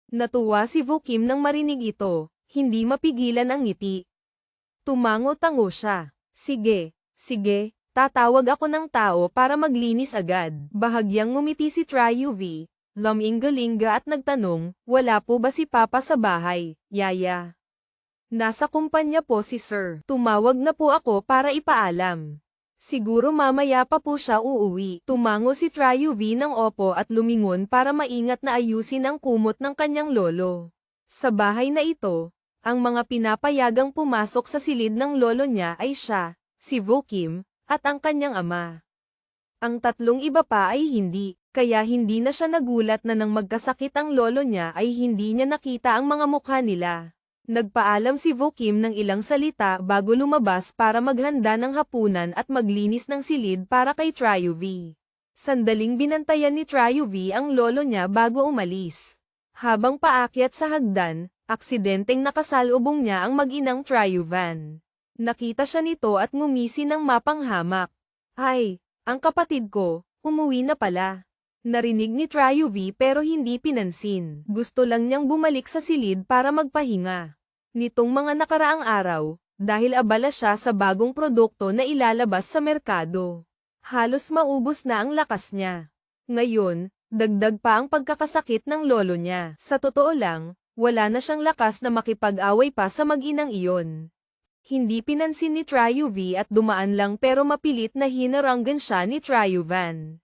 Natuwa si Vukim nang marinig ito, hindi mapigilan ang ngiti. Tumango-tango siya. Sige, sige, tatawag ako ng tao para maglinis agad. Bahagyang ngumiti si Triuvi, lumingga-lingga at nagtanong, wala po ba si Papa sa bahay, Yaya? Nasa kumpanya po si Sir. Tumawag na po ako para ipaalam. Siguro mamaya pa po siya uuwi. Tumango si Triuvi ng opo at lumingon para maingat na ayusin ang kumot ng kanyang lolo. Sa bahay na ito, ang mga pinapayagang pumasok sa silid ng lolo niya ay siya, si Vukim, at ang kanyang ama. Ang tatlong iba pa ay hindi, kaya hindi na siya nagulat na nang magkasakit ang lolo niya ay hindi niya nakita ang mga mukha nila. Nagpaalam si Vukim ng ilang salita bago lumabas para maghanda ng hapunan at maglinis ng silid para kay Triuvi. Sandaling binantayan ni Triuvi ang lolo niya bago umalis. Habang paakyat sa hagdan, aksidenteng nakasalubong niya ang mag-inang Triuvan. Nakita siya nito at ngumisi ng mapanghamak. Ay, ang kapatid ko, umuwi na pala. Narinig ni Triuvi pero hindi pinansin. Gusto lang niyang bumalik sa silid para magpahinga. Nitong mga nakaraang araw, dahil abala siya sa bagong produkto na ilalabas sa merkado, halos maubos na ang lakas niya. Ngayon, dagdag pa ang pagkakasakit ng lolo niya. Sa totoo lang, wala na siyang lakas na makipag-away pa sa mag-inang iyon. Hindi pinansin ni Triuvi at dumaan lang pero mapilit na hinaranggan siya ni Triuvan.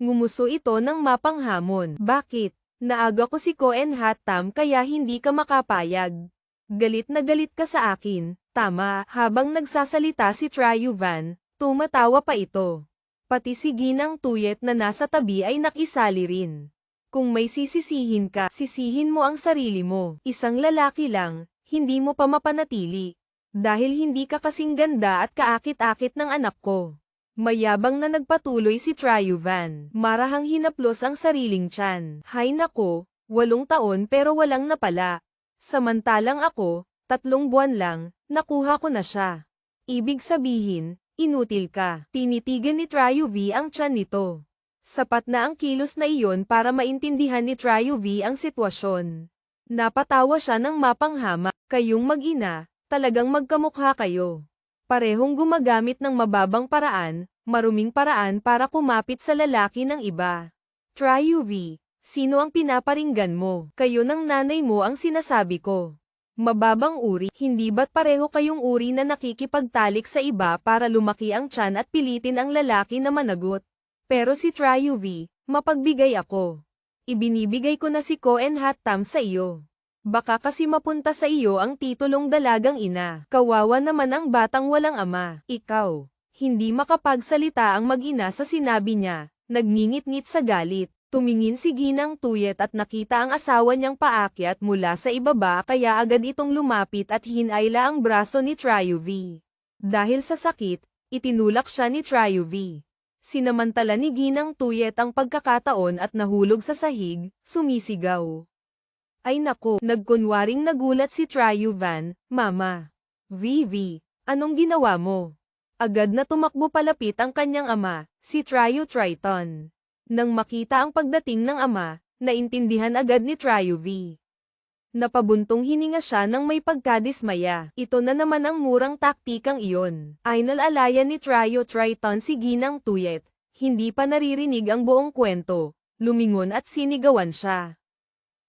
Ngumuso ito ng mapanghamon. Bakit? Naaga ko si Koen Hattam kaya hindi ka makapayag. Galit na galit ka sa akin, tama. Habang nagsasalita si Triuvan, tumatawa pa ito. Pati si Ginang Tuyet na nasa tabi ay nakisali rin. Kung may sisisihin ka, sisihin mo ang sarili mo. Isang lalaki lang, hindi mo pa mapanatili. Dahil hindi ka kasing ganda at kaakit-akit ng anak ko. Mayabang na nagpatuloy si Triuvan. Marahang hinaplos ang sariling tiyan. Hay nako, 8 taon pero walang napala. Samantalang ako, 3 buwan lang, nakuha ko na siya. Ibig sabihin, inutil ka. Tinitigan ni Triuvi ang tiyan nito. Sapat na ang kilos na iyon para maintindihan ni Triuvi ang sitwasyon. Napatawa siya ng mapanghama. Kayong mag-ina, talagang magkamukha kayo. Parehong gumagamit ng mababang paraan, maruming paraan para kumapit sa lalaki ng iba. Triuvi, sino ang pinaparinggan mo? Kayo ng nanay mo ang sinasabi ko. Mababang uri, hindi ba't pareho kayong uri na nakikipagtalik sa iba para lumaki ang tiyan at pilitin ang lalaki na managot? Pero si Triuvi, mapagbigay ako. Ibinibigay ko na si Koen Hattam sa iyo. Baka kasi mapunta sa iyo ang titulong dalagang ina. Kawawa naman ang batang walang ama. Ikaw, hindi makapagsalita ang mag-ina sa sinabi niya, nagngingit-ngit sa galit. Tumingin si Ginang Tuyet at nakita ang asawa niyang paakyat mula sa ibaba kaya agad itong lumapit at hinayla ang braso ni Triuvi. Dahil sa sakit, itinulak siya ni Triuvi. Sinamantala ni Ginang Tuyet ang pagkakataon at nahulog sa sahig, sumisigaw. Ay nako, nagkunwaring nagulat si Triuvan, Mama. Vivi, anong ginawa mo? Agad na tumakbo palapit ang kanyang ama, si Triton. Nang makita ang pagdating ng ama, naintindihan agad ni Triuvi. Napabuntong hininga siya nang may pagkadismaya. Ito na naman ang murang taktikang iyon. Ay nalalayan ni Triton si Ginang Tuyet. Hindi pa naririnig ang buong kwento. Lumingon at sinigawan siya.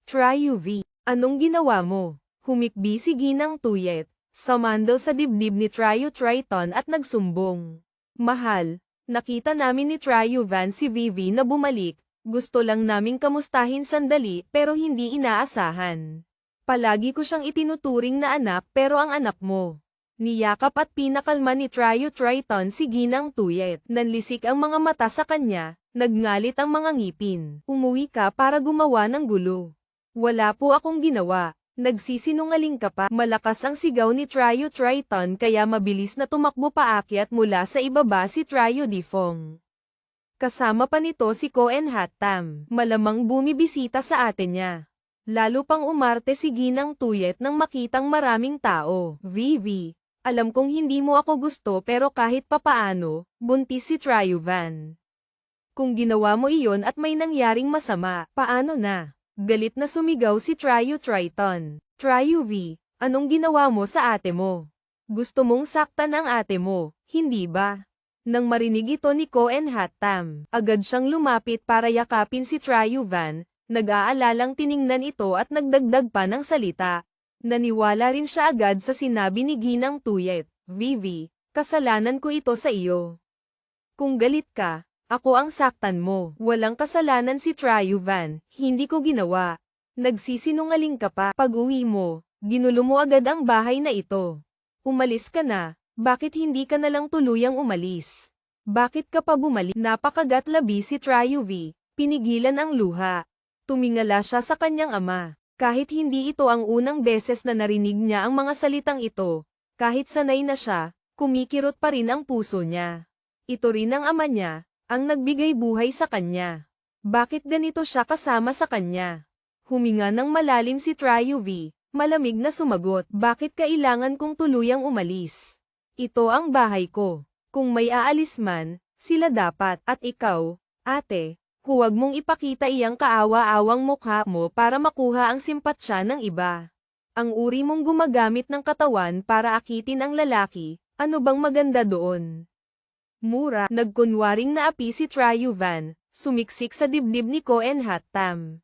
Triuvi, anong ginawa mo? Humikbi si Ginang Tuyet. Sumandal sa dibdib ni Triton at nagsumbong. Mahal, nakita namin ni Triuvan si Vivi na bumalik. Gusto lang naming kamustahin sandali pero hindi inaasahan. Palagi ko siyang itinuturing na anak pero ang anak mo. Niyakap at pinakalma ni Triton si Ginang Tuyet. Nanlisik ang mga mata sa kanya, nagngalit ang mga ngipin. Umuwi ka para gumawa ng gulo. Wala po akong ginawa. Nagsisinungaling ka pa. Malakas ang sigaw ni Triton kaya mabilis na tumakbo paakyat mula sa ibaba si Difong. Kasama pa nito si Koen Hattam. Malamang bumibisita sa atin niya. Lalo pang umarte si Ginang Tuyet nang makitang maraming tao. Vivi, alam kong hindi mo ako gusto pero kahit papaano, buntis si Triuvan. Kung ginawa mo iyon at may nangyaring masama, paano na? Galit na sumigaw si Tryo Triton. Tryo V, anong ginawa mo sa ate mo? Gusto mong saktan ang ate mo, hindi ba? Nang marinig ito ni Koen-Hattam, agad siyang lumapit para yakapin si Tryo Van, nag-aalalang tiningnan ito at nagdagdag pa ng salita. Naniwala rin siya agad sa sinabi ni Ginang Tuyet, Vivi, kasalanan ko ito sa iyo. Kung galit ka, ako ang saktan mo. Walang kasalanan si Tryo Van, hindi ko ginawa. Nagsisinungaling ka pa. Pag-uwi mo, ginulo mo agad ang bahay na ito. Umalis ka na, bakit hindi ka nalang tuluyang umalis? Bakit ka pa bumalik? Napakagatlabi si Tryo V, pinigilan ang luha. Tumingala siya sa kanyang ama. Kahit hindi ito ang unang beses na narinig niya ang mga salitang ito, kahit sanay na siya, kumikirot pa rin ang puso niya. Ito rin ang ama niya, ang nagbigay buhay sa kanya. Bakit ganito siya kasama sa kanya? Huminga ng malalim si Tryo V, malamig na sumagot. Bakit kailangan kong tuluyang umalis? Ito ang bahay ko. Kung may aalis man, sila dapat. At ikaw, ate, huwag mong ipakita iyang kaawa-awang mukha mo para makuha ang simpatsya ng iba. Ang uri mong gumagamit ng katawan para akitin ang lalaki, ano bang maganda doon? Mura, nagkunwaring naapi si Tryo Van, sumiksik sa dibdib ni Koen-Hattam.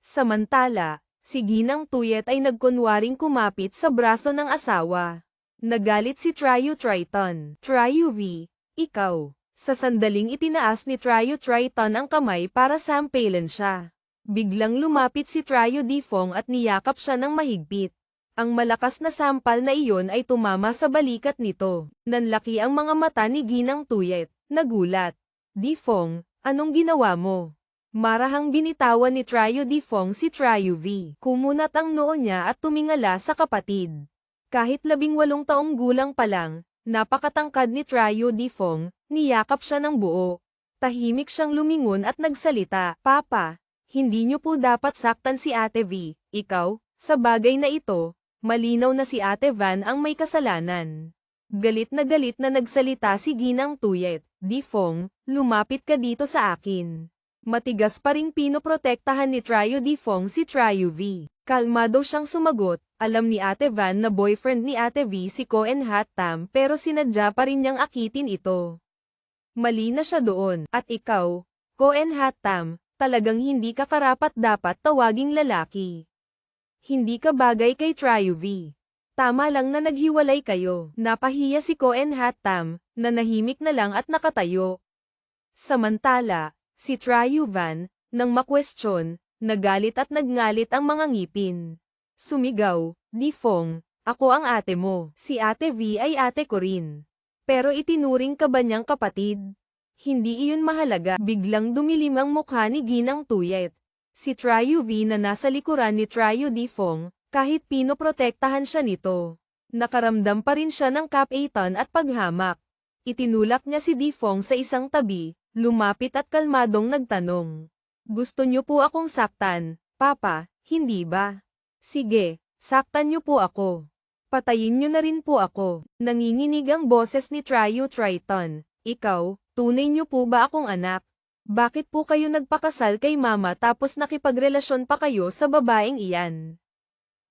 Samantala, si Ginang Tuyet ay nagkunwaring kumapit sa braso ng asawa. Nagalit si Tryo Triton. Tryo V, ikaw. Sa sandaling itinaas ni Tryo Triton ang kamay para sampalan siya. Biglang lumapit si Tryo Difong at niyakap siya ng mahigpit. Ang malakas na sampal na iyon ay tumama sa balikat nito. Nanlaki ang mga mata ni Ginang Tuyet, nagulat. Difong, anong ginawa mo? Marahang binitawan ni Tryo Difong si Tryo V. Kumunat ang noo niya at tumingala sa kapatid. Kahit 18 taong gulang pa lang, napakatangkad ni Tryo Difong, niyakap siya ng buo. Tahimik siyang lumingon at nagsalita, Papa, hindi niyo po dapat saktan si Ate V, ikaw, sa bagay na ito, malinaw na si Ate Van ang may kasalanan. Galit na nagsalita si Ginang Tuyet, Difong, lumapit ka dito sa akin. Matigas pa ring pinoprotektahan ni Tryo Difong si Tryo V. Kalmado siyang sumagot, alam ni Ate Van na boyfriend ni Ate V si Koen-Hattam pero sinadya pa rin niyang akitin ito. Mali na siya doon, at ikaw, Koen-Hattam, talagang hindi ka karapat-dapat tawaging lalaki. Hindi ka bagay kay Tryo V. Tama lang na naghiwalay kayo. Napahiya si Koen-Hattam, nanahimik na lang at nakatayo. Samantala, si Tryo Van, nang makwestiyon, nagalit at nagngalit ang mga ngipin. Sumigaw, Difong, ako ang ate mo. Si Ate V ay ate ko rin. Pero itinuring ka ba niyang kapatid? Hindi iyon mahalaga. Biglang dumilim ang mukha ni Ginang Tuyet. Si Tryo V na nasa likuran ni Tryo Difong, kahit pinoprotektahan siya nito. Nakaramdam pa rin siya ng kapaitan at paghamak. Itinulak niya si Difong sa isang tabi, lumapit at kalmadong nagtanong. Gusto niyo po akong saktan, Papa, hindi ba? Sige, saktan niyo po ako. Patayin niyo na rin po ako. Nanginginig ang boses ni Tryo Triton. Ikaw, tunay niyo po ba akong anak? Bakit po kayo nagpakasal kay Mama tapos nakipagrelasyon pa kayo sa babaeng iyan?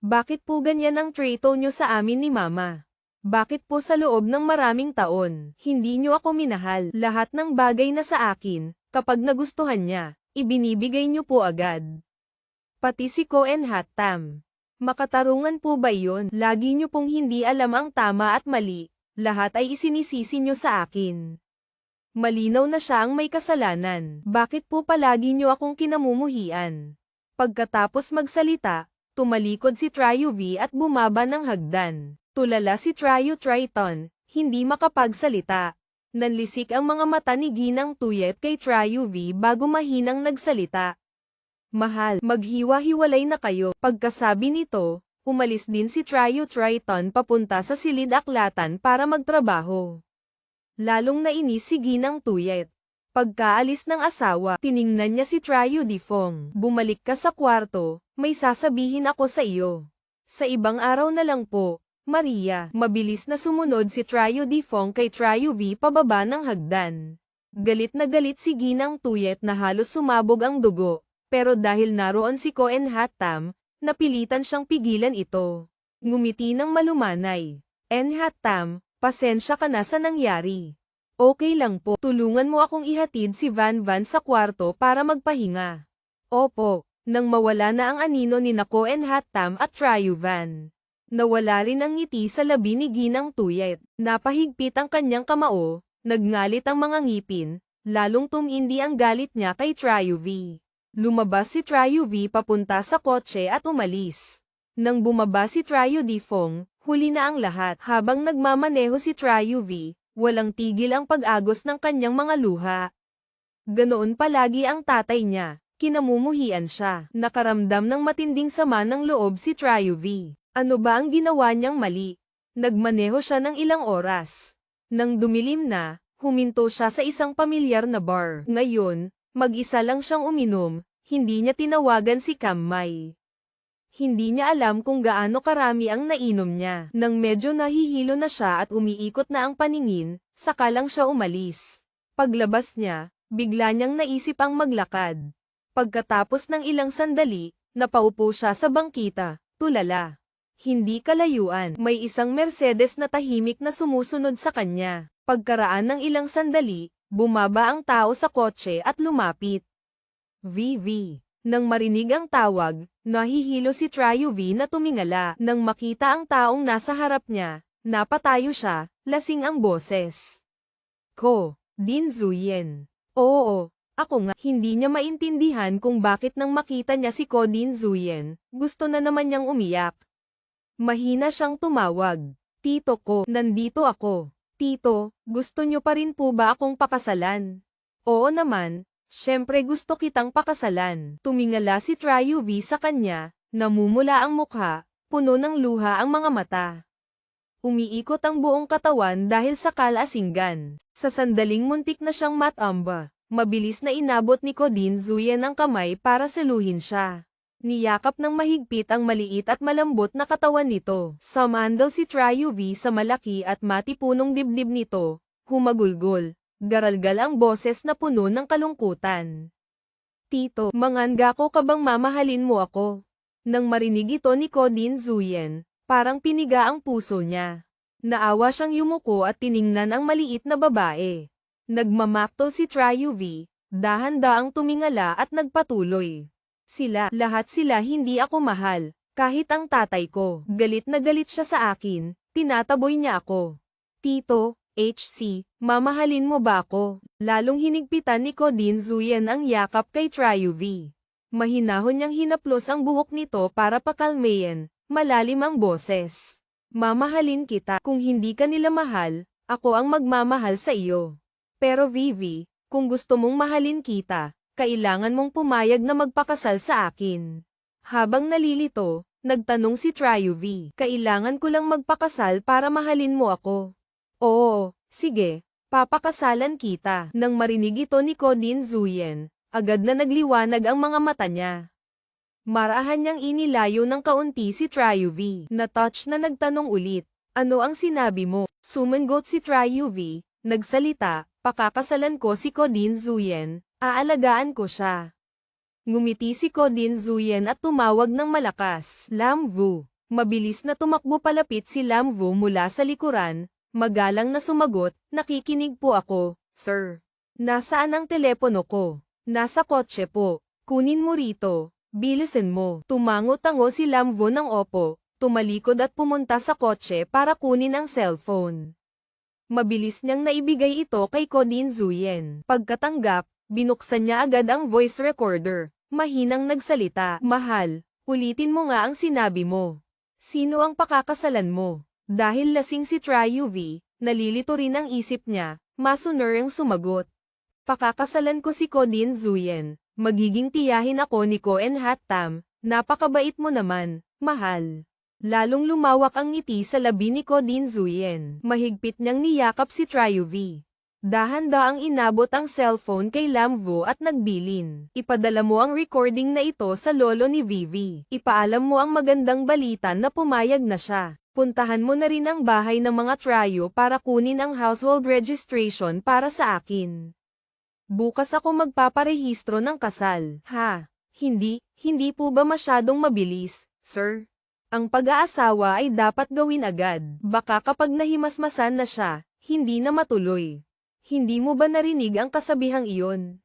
Bakit po ganyan ang trato niyo sa amin ni Mama? Bakit po sa loob ng maraming taon, hindi niyo ako minahal? Lahat ng bagay na sa akin, kapag nagustuhan niya, ibinibigay niyo po agad. Pati si Koen-Hattam. Makatarungan po ba iyon? Lagi niyo pong hindi alam ang tama at mali, lahat ay isinisisi niyo sa akin. Malinaw na siya ang may kasalanan. Bakit po palagi niyo akong kinamumuhian? Pagkatapos magsalita, tumalikod si Tryo V at bumaba ng hagdan. Tulala si Tryo Triton, hindi makapagsalita. Nanlisik ang mga mata ni Ginang Tuyet kay Tryo V bago mahinang nagsalita. Mahal, maghiwa-hiwalay na kayo. Pagkasabi nito, umalis din si Tryo Triton papunta sa silid-aklatan para magtrabaho. Lalong nainis si Ginang Tuyet. Pagkaalis ng asawa, tiningnan niya si Tryo Difong. Bumalik ka sa kwarto, may sasabihin ako sa iyo. Sa ibang araw na lang po, Maria. Mabilis na sumunod si Tryo Difong kay Tryo V pababa ng hagdan. Galit na galit si Ginang Tuyet na halos sumabog ang dugo. Pero dahil naroon si Cohen Hattam, napilitan siyang pigilan ito. Ngumiti ng malumanay. Hattam, pasensya ka na sa nangyari. Okay lang po, tulungan mo akong ihatid si Van Van sa kwarto para magpahinga. Opo, nang mawala na ang anino ni Cohen Hattam at Ryu Van. Nawala rin ang ngiti sa labi ni Ginang Tuyet. Napahigpit ang kanyang kamao, nagngalit ang mga ngipin, lalong tumindi ang galit niya kay Ryu V. Lumabas si Ryu V papunta sa kotse at umalis. Nang bumaba si Ryu D. Fong, huli na ang lahat. Habang nagmamaneho si Ryu V, walang tigil ang pag-agos ng kanyang mga luha. Ganoon palagi ang tatay niya, kinamumuhian siya. Nakaramdam ng matinding sama ng loob si Ryu V. Ano ba ang ginawa niyang mali? Nagmaneho siya ng ilang oras. Nang dumilim na, huminto siya sa isang pamilyar na bar. Ngayon, mag-isa lang siyang uminom, hindi niya tinawagan si Kammay. Hindi niya alam kung gaano karami ang nainom niya. Nang medyo nahihilo na siya at umiikot na ang paningin, saka lang siya umalis. Paglabas niya, bigla niyang naisip ang maglakad. Pagkatapos ng ilang sandali, napaupo siya sa bangkita, tulala. Hindi kalayuan, may isang Mercedes na tahimik na sumusunod sa kanya. Pagkaraan ng ilang sandali, bumaba ang tao sa kotse at lumapit. VV. Nang marinig ang tawag, nahihilo si Ryu V na tumingala. Nang makita ang taong nasa harap niya, napatayo siya, lasing ang boses. Ko, Din Zuyen. Oo, ako nga. Hindi niya maintindihan kung bakit nang makita niya si Ko Din Zuyen, gusto na naman niyang umiyak. Mahina siyang tumawag. Tito ko, nandito ako. Tito, gusto niyo pa rin po ba akong pakasalan? Oo naman, syempre gusto kitang pakasalan. Tumingala si Ryu V sa kanya, namumula ang mukha, puno ng luha ang mga mata. Umiikot ang buong katawan dahil sa kalasinggan. Sa sandaling muntik na siyang matamba, mabilis na inabot ni Ko Din Zuyen ang kamay para saluhin siya. Niyakap ng mahigpit ang maliit at malambot na katawan nito. Sumandal si Ryu V sa malaki at matipunong dibdib nito, humagulgol. Garalgal ang boses na puno ng kalungkutan. Tito, mangangako ka bang mamahalin mo ako? Nang marinig ito ni Ko Din Zuyen, parang piniga ang puso niya. Naawa siyang yumuko at tiningnan ang maliit na babae. Nagmamaktol si Ryu V, dahan-daang tumingala at nagpatuloy. Lahat sila hindi ako mahal, kahit ang tatay ko. Galit na galit siya sa akin, tinataboy niya ako. Tito, HC, mamahalin mo ba ako? Lalong hinigpitan ni Ko Din Zuyen ang yakap kay Ryu V. Mahinahon niyang hinaplos ang buhok nito para pakalmayan, malalim ang boses. Mamahalin kita, kung hindi ka nila mahal, ako ang magmamahal sa iyo. Pero Vivi, kung gusto mong mahalin kita, kailangan mong pumayag na magpakasal sa akin. Habang nalilito, nagtanong si Ryu V. Kailangan ko lang magpakasal para mahalin mo ako. Oo, sige, papakasalan kita. Nang marinig ito ni Ko Din Zuyen, agad na nagliwanag ang mga mata niya. Marahan niyang inilayo ng kaunti si Ryu V. Na-touch na nagtanong ulit, ano ang sinabi mo? Sumangot si Ryu V, nagsalita, pakakasalan ko si Ko Din Zuyen. Aalagaan ko siya. Ngumiti si Ko Din Zuyen at tumawag ng malakas. Lam Vu. Mabilis na tumakbo palapit si Lam Vu mula sa likuran, magalang na sumagot, nakikinig po ako, sir. Nasaan ang telepono ko? Nasa kotse po. Kunin mo rito. Bilisan mo. Tumango-tango si Lam Vu ng opo, tumalikod at pumunta sa kotse para kunin ang cellphone. Mabilis niyang naibigay ito kay Ko Din Zuyen. Pagkatanggap, binuksan niya agad ang voice recorder, mahinang nagsalita. Mahal, ulitin mo nga ang sinabi mo. Sino ang pakakasalan mo? Dahil lasing si Ryu V, nalilito rin ang isip niya, masuner ang sumagot. Pakakasalan ko si Ko Din Zuyen, magiging tiyahin ako ni Cohen Hattam, napakabait mo naman, mahal. Lalong lumawak ang ngiti sa labi ni Ko Din Zuyen. Mahigpit niyang niyakap si Ryu V. Dahan-daang inabot ang cellphone kay Lam Vu at nagbilin. Ipadala mo ang recording na ito sa lolo ni Vivi. Ipaalam mo ang magandang balita na pumayag na siya. Puntahan mo na rin ang bahay ng mga Ryu para kunin ang household registration para sa akin. Bukas ako magpaparehistro ng kasal. Ha? Hindi po ba masyadong mabilis, sir? Ang pag-aasawa ay dapat gawin agad. Baka kapag nahimasmasan na siya, hindi na matuloy. Hindi mo ba narinig ang kasabihang iyon?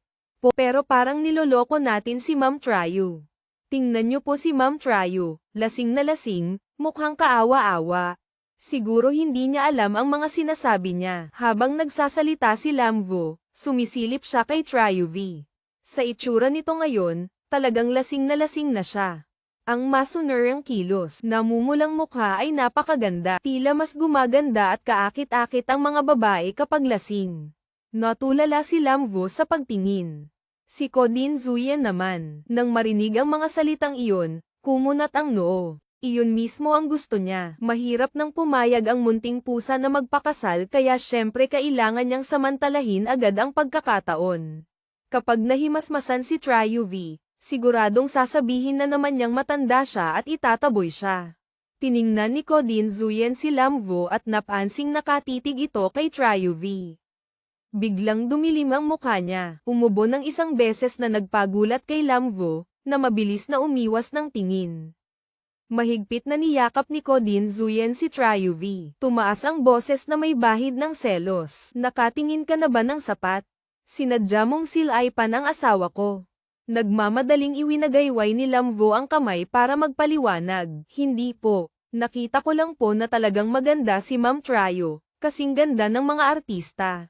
Pero parang niloloko natin si Ma'am Trayu. Tingnan niyo po si Ma'am Trayu, lasing na lasing, mukhang kaawa-awa. Siguro hindi niya alam ang mga sinasabi niya. Habang nagsasalita si Lamvo, sumisilip siya kay Trayu V. Sa itsura nito ngayon, talagang lasing na siya. Ang masunerang kilos, namumulang mukha ay napakaganda. Tila mas gumaganda at kaakit-akit ang mga babae kapag lasing. Natulala si Lamvo sa pagtingin. Si Kodin Zuyen naman, nang marinig ang mga salitang iyon, kumunat ang noo. Iyon mismo ang gusto niya. Mahirap nang pumayag ang munting pusa na magpakasal kaya syempre kailangan niyang samantalahin agad ang pagkakataon. Kapag nahimasmasan si Trayu V, siguradong sasabihin na naman niyang matanda siya at itataboy siya. Tiningnan ni Kodin Zuyen si Lamvo at napansing nakatitig ito kay Trayu V. Biglang dumilim ang mukha niya, umubo ng isang beses na nagpagulat kay Lamvo, na mabilis na umiwas ng tingin. Mahigpit na niyakap ni Kodin Zuyen si Trayu V. Tumaas ang boses na may bahid ng selos. Nakatingin ka na ba ng sapat? Sinadya mong silaipan ang asawa ko. Nagmamadaling iwinagayway ni Lamvo ang kamay para magpaliwanag. Hindi po. Nakita ko lang po na talagang maganda si Ma'am Trayu, kasing ganda ng mga artista.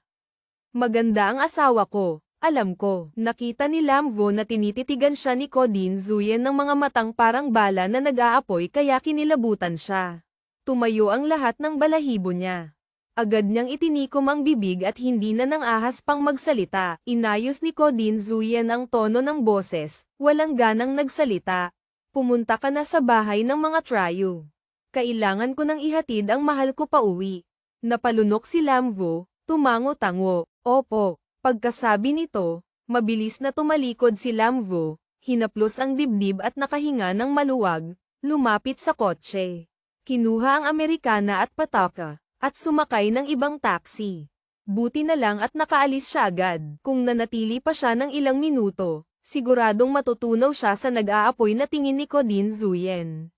Maganda ang asawa ko, alam ko. Nakita ni Lamvo na tinititigan siya ni Kodin Zuyen ng mga matang parang bala na nag-aapoy kaya kinilabutan siya. Tumayo ang lahat ng balahibo niya. Agad niyang itinikom ang bibig at hindi na nang ahas pang magsalita. Inayos ni Kodin Zuyen ang tono ng boses, walang ganang nagsalita. Pumunta ka na sa bahay ng mga Trayu. Kailangan ko nang ihatid ang mahal ko pa uwi. Napalunok si Lamvo, tumango-tango. Opo, pagkasabi nito, mabilis na tumalikod si Lamvo, hinaplos ang dibdib at nakahinga ng maluwag, lumapit sa kotse. Kinuha ang Amerikana at pataka, at sumakay ng ibang taxi. Buti na lang at nakaalis siya agad. Kung nanatili pa siya ng ilang minuto, siguradong matutunaw siya sa nag-aapoy na tingin ni Kodin Zuyen.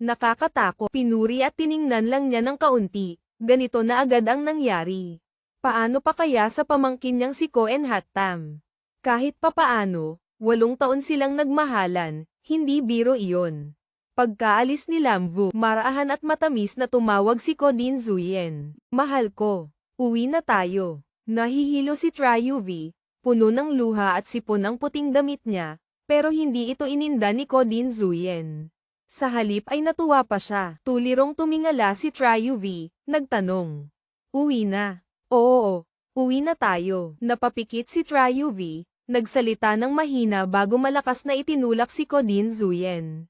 Nakakatakot, pinuri at tiningnan lang niya ng kaunti, ganito na agad ang nangyari. Paano pa kaya sa pamangkin niyang si Ko en Hattam? Kahit papaano, 8 taon silang nagmahalan, hindi biro iyon. Pagkaalis ni Lamvo, marahan at matamis na tumawag si Kodin Zuyen. Mahal ko, uwi na tayo. Nahihilo si Trayu V, puno ng luha at sipon ang puting damit niya, pero hindi ito ininda ni Kodin Zuyen. Sa halip ay natuwa pa siya. Tulirong tumingala si Trayu V, nagtanong. Uwi na. Oo, uwi na tayo. Napapikit si Trayu V, nagsalita ng mahina bago malakas na itinulak si Kodin Zuyen.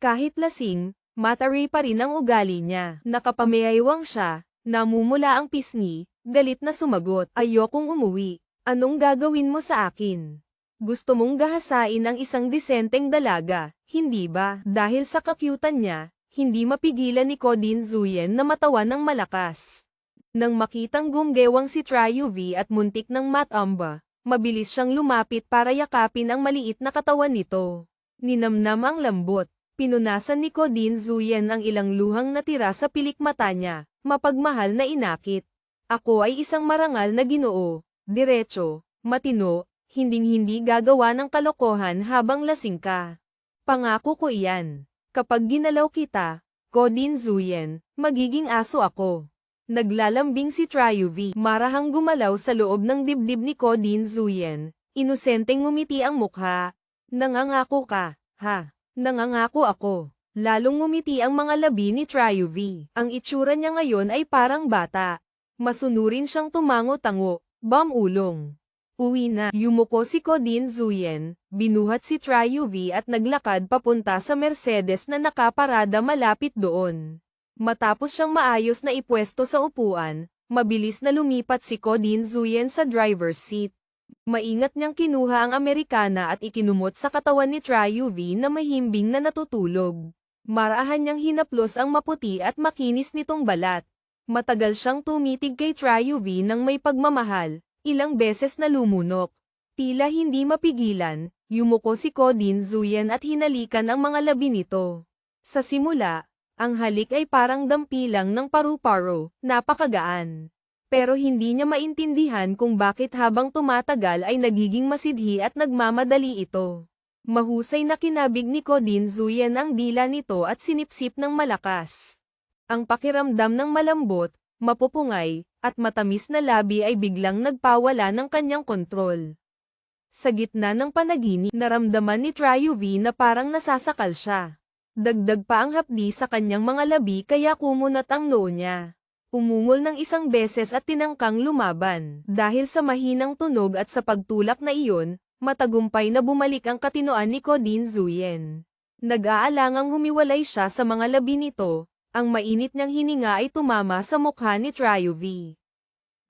Kahit lasing, mataray pa rin ang ugali niya. Nakapamayaiwang siya, namumula ang pisngi, galit na sumagot. Ayokong umuwi. Anong gagawin mo sa akin? Gusto mong gahasain ang isang disenteng dalaga, hindi ba? Dahil sa kakyutan niya, hindi mapigilan ni Kodin Zuyen na matawa ng malakas. Nang makitang gumgewang si Trayu V at muntik ng matamba, mabilis siyang lumapit para yakapin ang maliit na katawan nito. Ninamnam ang lambot. Pinunasan ni Kodin Zuyen ang ilang luhang natira sa pilik mata niya, mapagmahal na inakit. Ako ay isang marangal na Ginoo, diretso, matino, hinding-hindi gagawa ng kalokohan habang lasing ka. Pangako ko iyan. Kapag ginalaw kita, Kodin Zuyen, magiging aso ako. Naglalambing si Trayu V. Marahang gumalaw sa loob ng dibdib ni Kodin Zuyen. Inosenteng ngumiti ang mukha. Nangangako ka, ha? Nangangako ako. Lalong ngumiti ang mga labi ni Trayu V. Ang itsura niya ngayon ay parang bata. Masunurin siyang tumango-tango, bamulong. Uwi na. Yumuko si Kodin Zuyen, binuhat si Trayu V at naglakad papunta sa Mercedes na nakaparada malapit doon. Matapos siyang maayos na ipwesto sa upuan, mabilis na lumipat si Kodin Zuyen sa driver's seat. Maingat niyang kinuha ang Amerikana at ikinumot sa katawan ni Trayu V na mahimbing na natutulog. Marahan niyang hinaplos ang maputi at makinis nitong balat. Matagal siyang tumitig kay Trayu V nang may pagmamahal, ilang beses na lumunok. Tila hindi mapigilan, yumuko si Ko Din Zuyen at hinalikan ang mga labi nito. Sa simula, ang halik ay parang dampilang ng paru-paro, napakagaan. Pero hindi niya maintindihan kung bakit habang tumatagal ay nagiging masidhi at nagmamadali ito. Mahusay na kinabig ni Ko Din Zuyen ang dila nito at sinipsip ng malakas. Ang pakiramdam ng malambot, mapupungay, at matamis na labi ay biglang nagpawala ng kanyang kontrol. Sa gitna ng panaginip, naramdaman ni Tryuvi na parang nasasakal siya. Dagdag pa ang hapdi sa kanyang mga labi kaya kumunat ang noo niya. Umungol ng isang beses at tinangkang lumaban. Dahil sa mahinang tunog at sa pagtulak na iyon, matagumpay na bumalik ang katinoan ni Ko Din Zuyen. Nag-aalangang humiwalay siya sa mga labi nito. Ang mainit niyang hininga ay tumama sa mukha ni Tryuvi.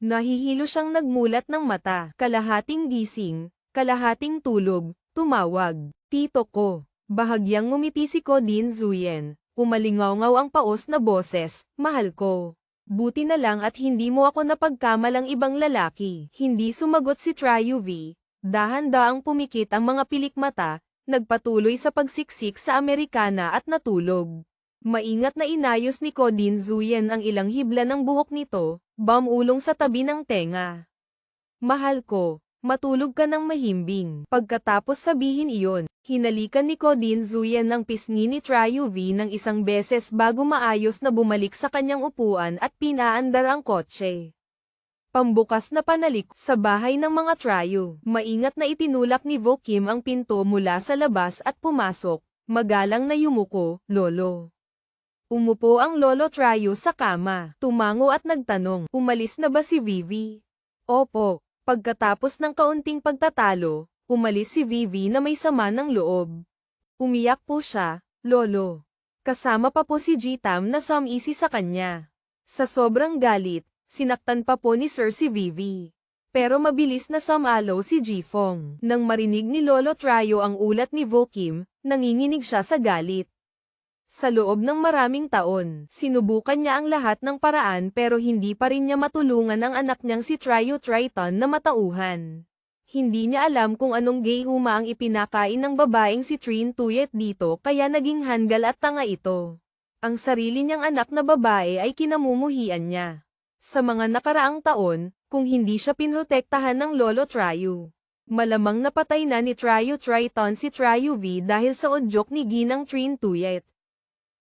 Nahihilo siyang nagmulat ng mata, kalahating gising, kalahating tulog, tumawag, "Tito ko." Bahagyang ngumiti si Ko Din Zuyen, umalingaw-ngaw ang paos na boses, "Mahal ko. Buti na lang at hindi mo ako napagkamalang ibang lalaki." Hindi sumagot si Tryuvi, dahan-daang pumikit ang mga pilik mata, nagpatuloy sa pagsiksik sa Amerikana at natulog. Maingat na inayos ni Ko Din Zuyen ang ilang hibla ng buhok nito, bumulong sa tabi ng tenga. "Mahal ko, matulog ka ng mahimbing." Pagkatapos sabihin iyon, hinalikan ni Ko Din Zuyen ang pisngi ni Tryuvi ng isang beses bago maayos na bumalik sa kanyang upuan at pinaandar ang kotse. Pambukas na panalik sa bahay ng mga Tryu. Maingat na itinulak ni Vo Kim ang pinto mula sa labas at pumasok, magalang na yumuko, "Lolo." Umupo ang Lolo Tryu sa kama, tumango at nagtanong, "Umalis na ba si Vivi?" "Opo." Pagkatapos ng kaunting pagtatalo, umalis si Vivi na may sama ng loob. Umiyak po siya, Lolo. Kasama pa po si Jitam na sumisi sa kanya. Sa sobrang galit, sinaktan pa po ni Sir si Vivi. Pero mabilis na sumalaw si Jifong. Nang marinig ni Lolo Tryu ang ulat ni Vo Kim, nanginginig siya sa galit. Sa loob ng maraming taon, sinubukan niya ang lahat ng paraan pero hindi pa rin niya matulungan ang anak niyang si Tryu Triton na matauhan. Hindi niya alam kung anong gayuma ang ipinakain ng babaeng si Trin Tuyet dito kaya naging hanggal at tanga ito. Ang sarili niyang anak na babae ay kinamumuhian niya. Sa mga nakaraang taon, kung hindi siya pinrotektahan ng Lolo Tryu, malamang napatay na ni Tryu Triton si Tryuvi dahil sa udyok ni Ginang Trin Tuyet.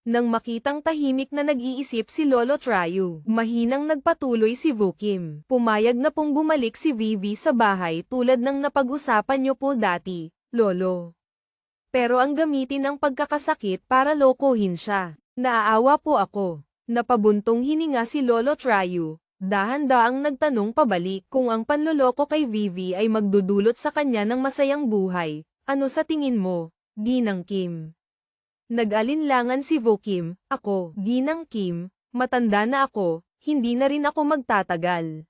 Nang makitang tahimik na nag-iisip si Lolo Tryu, mahinang nagpatuloy si Vo Kim. Pumayag na pong bumalik si Vivi sa bahay tulad ng napag-usapan niyo po dati, Lolo. Pero ang gamitin ng pagkakasakit para lokohin siya. Naaawa po ako. Napabuntong hininga si Lolo Tryu, dahan-daang nagtanong pabalik kung ang panloloko kay Vivi ay magdudulot sa kanya ng masayang buhay. "Ano sa tingin mo, Ginang Kim?" Nag-alinlangan si Vo Kim, "Ako, Ginang Kim, matanda na ako, hindi na rin ako magtatagal.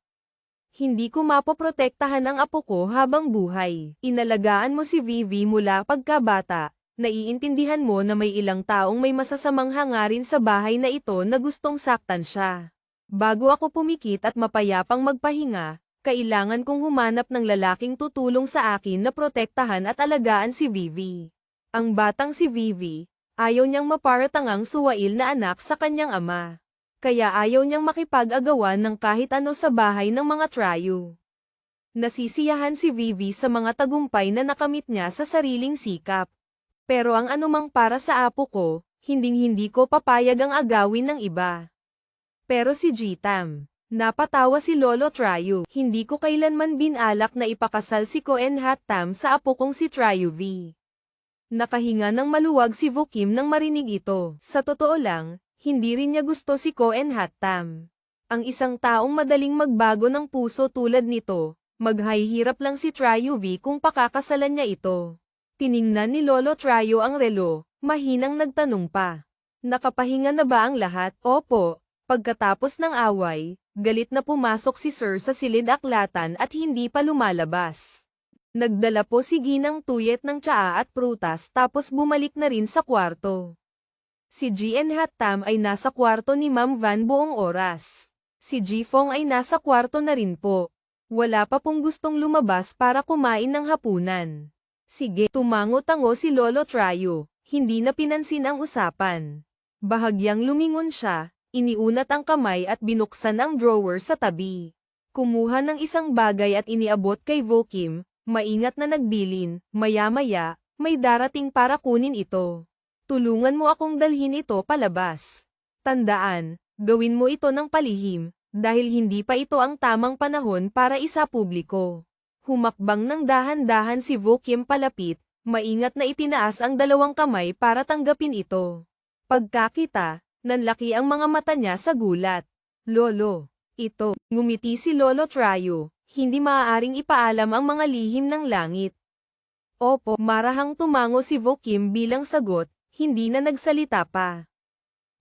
Hindi ko mapoprotektahan ang apo ko habang buhay. Inalagaan mo si Vivi mula pagkabata, naiintindihan mo na may ilang taong may masasamang hangarin sa bahay na ito na gustong saktan siya. Bago ako pumikit at mapayapang magpahinga, kailangan kong humanap ng lalaking tutulong sa akin na protektahan at alagaan si Vivi. Ang batang si Vivi, ayaw niyang maparatangang suwail na anak sa kanyang ama. Kaya ayaw niyang makipag-agawan ng kahit ano sa bahay ng mga Tryu. Nasisiyahan si Vivi sa mga tagumpay na nakamit niya sa sariling sikap. Pero ang anumang para sa apo ko, hinding-hindi ko papayag ang agawin ng iba." Pero si Jitam, napatawa si Lolo Tryu, "Hindi ko kailanman binalak na ipakasal si Koen Hattam sa apo kong si Tryuvi." Nakahinga ng maluwag si Vo Kim nang marinig ito. Sa totoo lang, hindi rin niya gusto si Koen Hattam. Ang isang taong madaling magbago ng puso tulad nito, maghahirap lang si Tryuvi kung pakakasalan niya ito. Tiningnan ni Lolo Tryu ang relo, mahinang nagtanong pa. "Nakapahinga na ba ang lahat?" "Opo." Pagkatapos ng away, galit na pumasok si Sir sa silid-aklatan at hindi pa lumalabas. Nagdala po si Ginang Tuyet ng tsaa at prutas tapos bumalik na rin sa kwarto. Si Gien Hattam ay nasa kwarto ni Ma'am Van buong oras. Si Jifong ay nasa kwarto na rin po. Wala pa pong gustong lumabas para kumain ng hapunan. Sige, tumango-tango si Lolo Trayo, hindi na pinansin ang usapan. Bahagyang lumingon siya, iniunat ang kamay at binuksan ang drawer sa tabi. Kumuha ng isang bagay at iniabot kay Vokim, maingat na nagbilin, maya-maya, may darating para kunin ito. Tulungan mo akong dalhin ito palabas. Tandaan, gawin mo ito ng palihim, dahil hindi pa ito ang tamang panahon para isapubliko. Humakbang ng dahan-dahan si Vokim palapit, maingat na itinaas ang dalawang kamay para tanggapin ito. Pagkakita, nanlaki ang mga mata niya sa gulat. Lolo, ito, ngumiti si Lolo Trayo, hindi maaaring ipaalam ang mga lihim ng langit. Opo, marahang tumango si Vokim bilang sagot, hindi na nagsalita pa.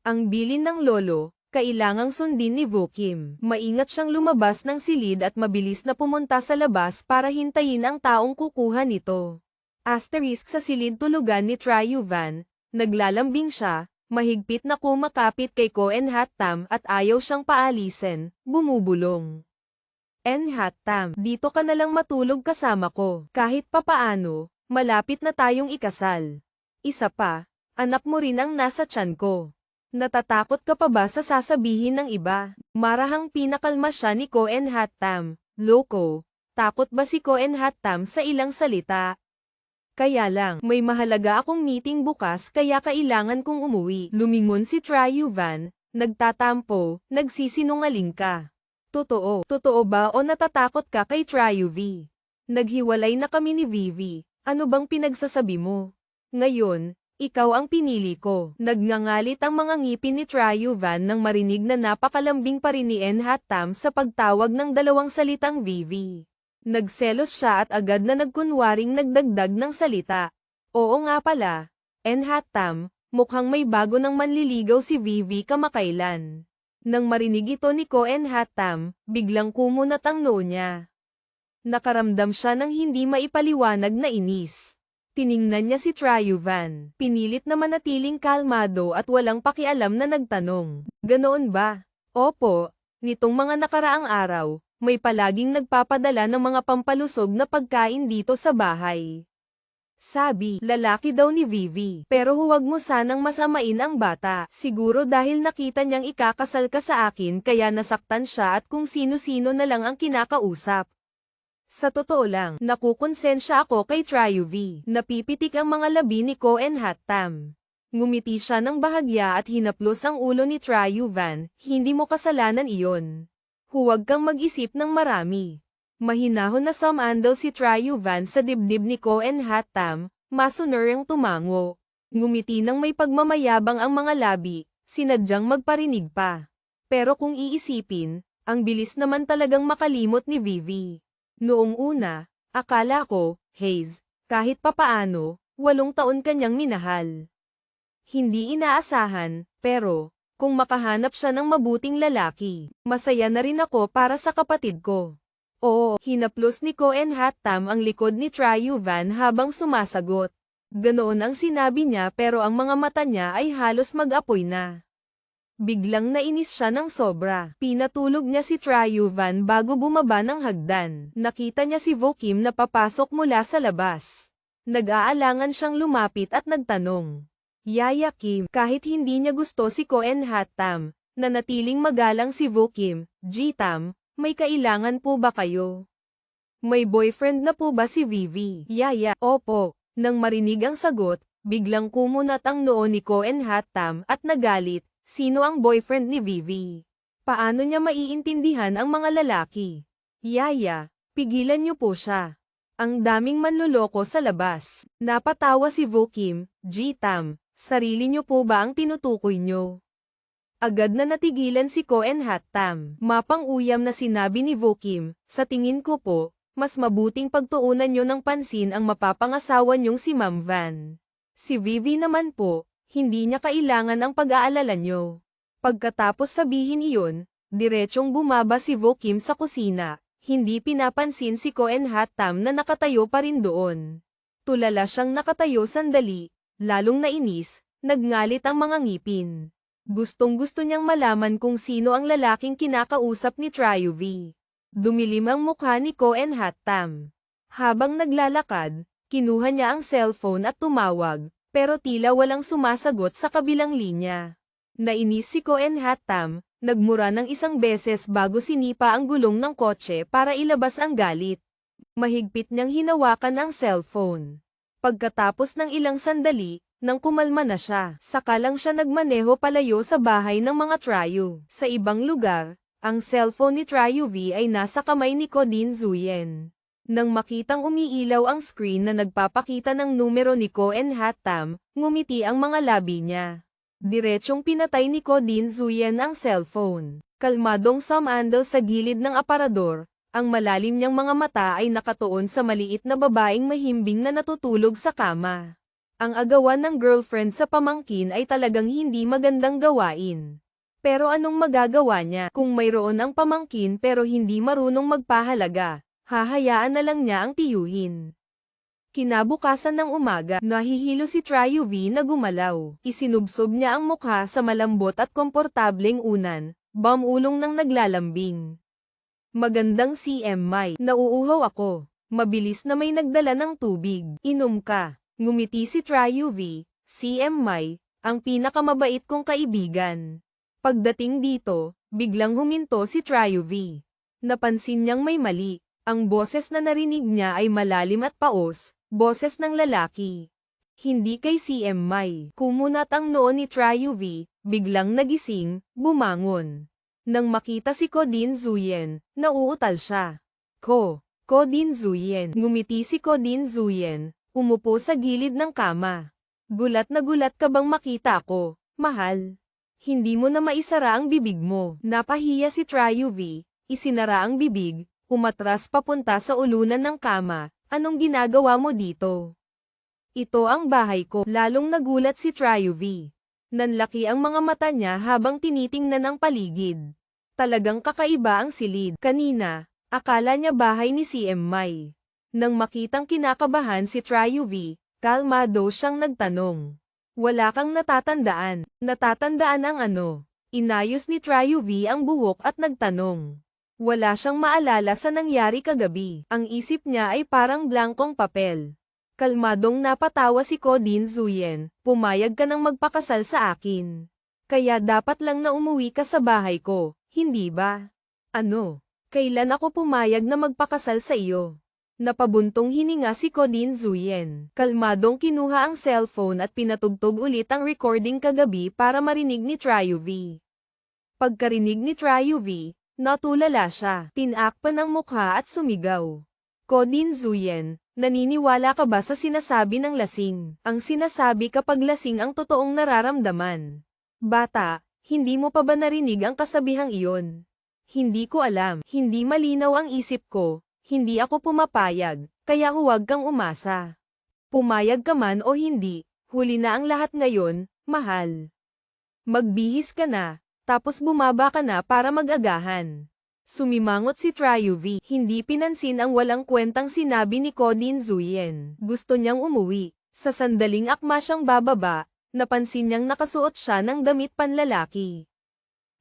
Ang bilin ng lolo, kailangang sundin ni Vokim. Maingat siyang lumabas ng silid at mabilis na pumunta sa labas para hintayin ang taong kukuha nito. Asterisk sa silid tulugan ni Tryuvan, naglalambing siya, mahigpit na kumakapit kay Ko Enhattam at ayaw siyang paalisin, bumubulong. Enhattam, dito ka na lang matulog kasama ko. Kahit papaano, malapit na tayong ikasal. Isa pa, anak mo rin ang nasa tiyan ko. Natatakot ka pa ba sa sasabihin ng iba? Marahang pinakalma siya ni Ko Enhattam. Loko, takot ba si Ko Enhattam sa ilang salita? Kaya lang, may mahalaga akong meeting bukas kaya kailangan kong umuwi. Lumingon si Tryuvan, nagtatampo, nagsisinungaling ka. Totoo ba o natatakot ka kay Tryuvi? Naghiwalay na kami ni Vivi, ano bang pinagsasabi mo? Ngayon, ikaw ang pinili ko. Nagngangalit ang mga ngipin ni Tryuvan nang marinig na napakalambing pa rin ni Enhattam sa pagtawag ng dalawang salitang Vivi. Nagselos siya at agad na nagkunwaring nagdagdag ng salita. Oo nga pala, Enhattam, mukhang may bago ng manliligaw si Vivi kamakailan. Nang marinig ito ni Ko Enhattam, biglang kumunat ang noo niya. Nakaramdam siya ng hindi maipaliwanag na inis. Tiningnan niya si Tryuvan. Pinilit na manatiling kalmado at walang pakialam na nagtanong. Ganoon ba? Opo, nitong mga nakaraang araw, may palaging nagpapadala ng mga pampalusog na pagkain dito sa bahay. Sabi, lalaki daw ni Vivi. Pero huwag mo sanang masamain ang bata. Siguro dahil nakita niyang ikakasal ka sa akin kaya nasaktan siya at kung sino-sino na lang ang kinakausap. Sa totoo lang, nakukonsensya ako kay Tryuvi. Napipitik ang mga labi ni Ko Enhattam. Ngumiti siya ng bahagya at hinaplos ang ulo ni Tryuvan, hindi mo kasalanan iyon. Huwag kang mag-isip ng marami. Mahinahon na sumandal si Tryuvan sa dibdib ni Ko Enhattam, masuner ang tumango. Ngumiti nang may pagmamayabang ang mga labi, sinadyang magparinig pa. Pero kung iisipin, ang bilis naman talagang makalimot ni Vivi. Noong una, akala ko, Hayes, kahit papaano, 8 taon kanyang minahal. Hindi inaasahan, pero, kung makahanap siya ng mabuting lalaki, masaya na rin ako para sa kapatid ko. Oo, hinaplos ni Ko Enhattam ang likod ni Tryuvan habang sumasagot. Ganoon ang sinabi niya pero ang mga mata niya ay halos mag-apoy na. Biglang nainis siya ng sobra. Pinatulog niya si Tryuvan bago bumaba ng hagdan. Nakita niya si Vokim na papasok mula sa labas. Nag-aalangan siyang lumapit at nagtanong. Yaya Kim, kahit hindi niya gusto si Ko Enhattam, nanatiling magalang si Vokim, Jitam, may kailangan po ba kayo? May boyfriend na po ba si Vivi? Yaya, opo. Nang marinig ang sagot, biglang kumunat ang noo ni Ko Enhattam at nagalit. Sino ang boyfriend ni Vivi? Paano niya maiintindihan ang mga lalaki? Yaya, pigilan niyo po siya. Ang daming manloloko sa labas. Napatawa si Vokim, Jitam, sarili niyo po ba ang tinutukoy niyo? Agad na natigilan si Ko Enhattam. Mapang-uyam na sinabi ni Vokim, sa tingin ko po, mas mabuting pagtuunan niyo ng pansin ang mapapangasawa niyong si Ma'am Van. Si Vivi naman po, hindi niya kailangan ang pag-aalala niyo. Pagkatapos sabihin iyon, diretsong bumaba si Vokim sa kusina, hindi pinapansin si Ko Enhattam na nakatayo pa rin doon. Tulala siyang nakatayo sandali, lalong nainis, nagngalit ang mga ngipin. Gustong-gusto niyang malaman kung sino ang lalaking kinakausap ni Tryuvi. Dumilim ang mukha ni Koen Hattam. Habang naglalakad, kinuha niya ang cellphone at tumawag, pero tila walang sumasagot sa kabilang linya. Nainis si Koen Hattam, nagmura ng isang beses bago sinipa ang gulong ng kotse para ilabas ang galit. Mahigpit niyang hinawakan ang cellphone. Pagkatapos ng ilang sandali, nang kumalma na siya, saka lang siya nagmaneho palayo sa bahay ng mga Tryu. Sa ibang lugar, ang cellphone ni Tryu V ay nasa kamay ni Ko Din Zuyen. Nang makitang umiilaw ang screen na nagpapakita ng numero ni Koen Hattam, ngumiti ang mga labi niya. Diretsyong pinatay ni Ko Din Zuyen ang cellphone. Kalmadong sumandal sa gilid ng aparador, ang malalim niyang mga mata ay nakatuon sa maliit na babaeng mahimbing na natutulog sa kama. Ang agawan ng girlfriend sa pamangkin ay talagang hindi magandang gawain. Pero anong magagawa niya kung mayroon ang pamangkin pero hindi marunong magpahalaga? Hahayaan na lang niya ang tiyuhin. Kinabukasan ng umaga, nahihilo si Tryu V na gumalaw. Isinubsob niya ang mukha sa malambot at komportableng unan, bamulong ng naglalambing. Magandang CM Mai, nauuhaw ako. Mabilis na may nagdala ng tubig. Inom ka. Ngumiti si Tryu V, CM Mai, ang pinakamabait kong kaibigan. Pagdating dito, biglang huminto si Tryu V. Napansin niyang may mali. Ang boses na narinig niya ay malalim at paos, boses ng lalaki. Hindi kay CM Mai. Kumunat ang noo ni Tryu V, biglang nagising, bumangon. Nang makita si Ko Din Zuyen, nauutal siya. Ko Din Zuyen. Ngumiti si Ko Din Zuyen, umupo sa gilid ng kama. Gulat na gulat ka bang makita ako, mahal? Hindi mo na maisara ang bibig mo. Napahiya si Tryu V, isinara ang bibig. Umatras papunta sa ulunan ng kama. Anong ginagawa mo dito? Ito ang bahay ko. Lalong nagulat si Tryu V. Nanlaki ang mga mata niya habang tinitingnan ang paligid. Talagang kakaiba ang silid. Kanina, akala niya bahay ni CM Mai. Nang makitang kinakabahan si Tryu V, kalmado siyang nagtanong. Wala kang natatandaan. Natatandaan ang ano? Inayos ni Tryu V ang buhok at nagtanong. Wala siyang maalala sa nangyari kagabi. Ang isip niya ay parang blankong papel. Kalmadong napatawa si Ko Din Zuyen, pumayag ka nang magpakasal sa akin. Kaya dapat lang na umuwi ka sa bahay ko, hindi ba? Ano? Kailan ako pumayag na magpakasal sa iyo? Napabuntong hininga si Ko Din Zuyen. Kalmadong kinuha ang cellphone at pinatugtog ulit ang recording kagabi para marinig ni Tryu V. Pagkarinig ni Tryu V, natulala siya, tinakpan ang mukha at sumigaw. Ko Din Zuyen, naniniwala ka ba sa sinasabi ng lasing? Ang sinasabi kapag lasing ang totoong nararamdaman. Bata, hindi mo pa ba narinig ang kasabihang iyon? Hindi ko alam, hindi malinaw ang isip ko, hindi ako pumapayag, kaya huwag kang umasa. Pumayag ka man o hindi, huli na ang lahat ngayon, mahal. Magbihis ka na. Tapos bumaba ka na para mag-agahan. Sumimangot si Tryu V. Hindi pinansin ang walang kwentang sinabi ni Ko Din Zuyen. Gusto niyang umuwi. Sa sandaling akma siyang bababa, napansin niyang nakasuot siya ng damit panlalaki.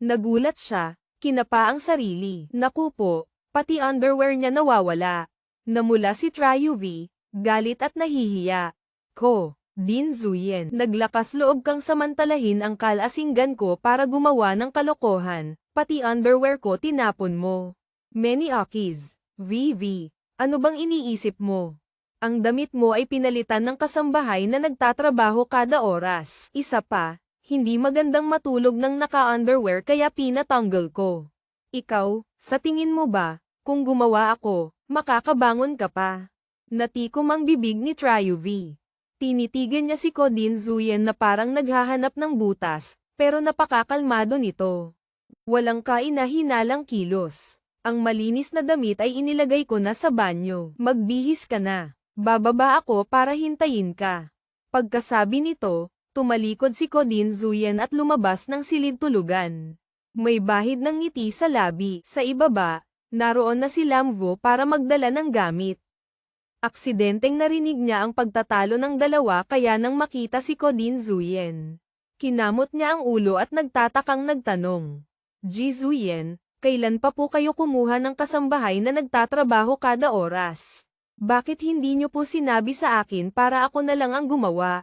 Nagulat siya, kinapa ang sarili. Naku po, pati underwear niya nawawala. Namula si Tryu V, galit at nahihiya. Ko Din Zuyen, naglakas loob kang samantalahin ang kalasinggan ko para gumawa ng kalokohan, pati underwear ko tinapon mo. Many Akis, VV, ano bang iniisip mo? Ang damit mo ay pinalitan ng kasambahay na nagtatrabaho kada oras. Isa pa, hindi magandang matulog ng naka-underwear kaya pinatanggal ko. Ikaw, sa tingin mo ba, kung gumawa ako, makakabangon ka pa? Natikom ang bibig ni Tryu V. Tinitigan niya si Ko Din Zuyen na parang naghahanap ng butas, pero napakakalmado nito. Walang kaina-hinalang kilos. Ang malinis na damit ay inilagay ko na sa banyo. Magbihis ka na. Bababa ako para hintayin ka. Pagkasabi nito, tumalikod si Ko Din Zuyen at lumabas ng silid tulugan. May bahid ng ngiti sa labi. Sa ibaba, naroon na si Lamvo para magdala ng gamit. Aksidenteng narinig niya ang pagtatalo ng dalawa kaya nang makita si Ko Din Zuyen. Kinamot niya ang ulo at nagtatakang nagtanong. Ji Zuyen, Kailan pa po kayo kumuha ng kasambahay na nagtatrabaho kada oras? Bakit hindi niyo po sinabi sa akin para ako na lang ang gumawa?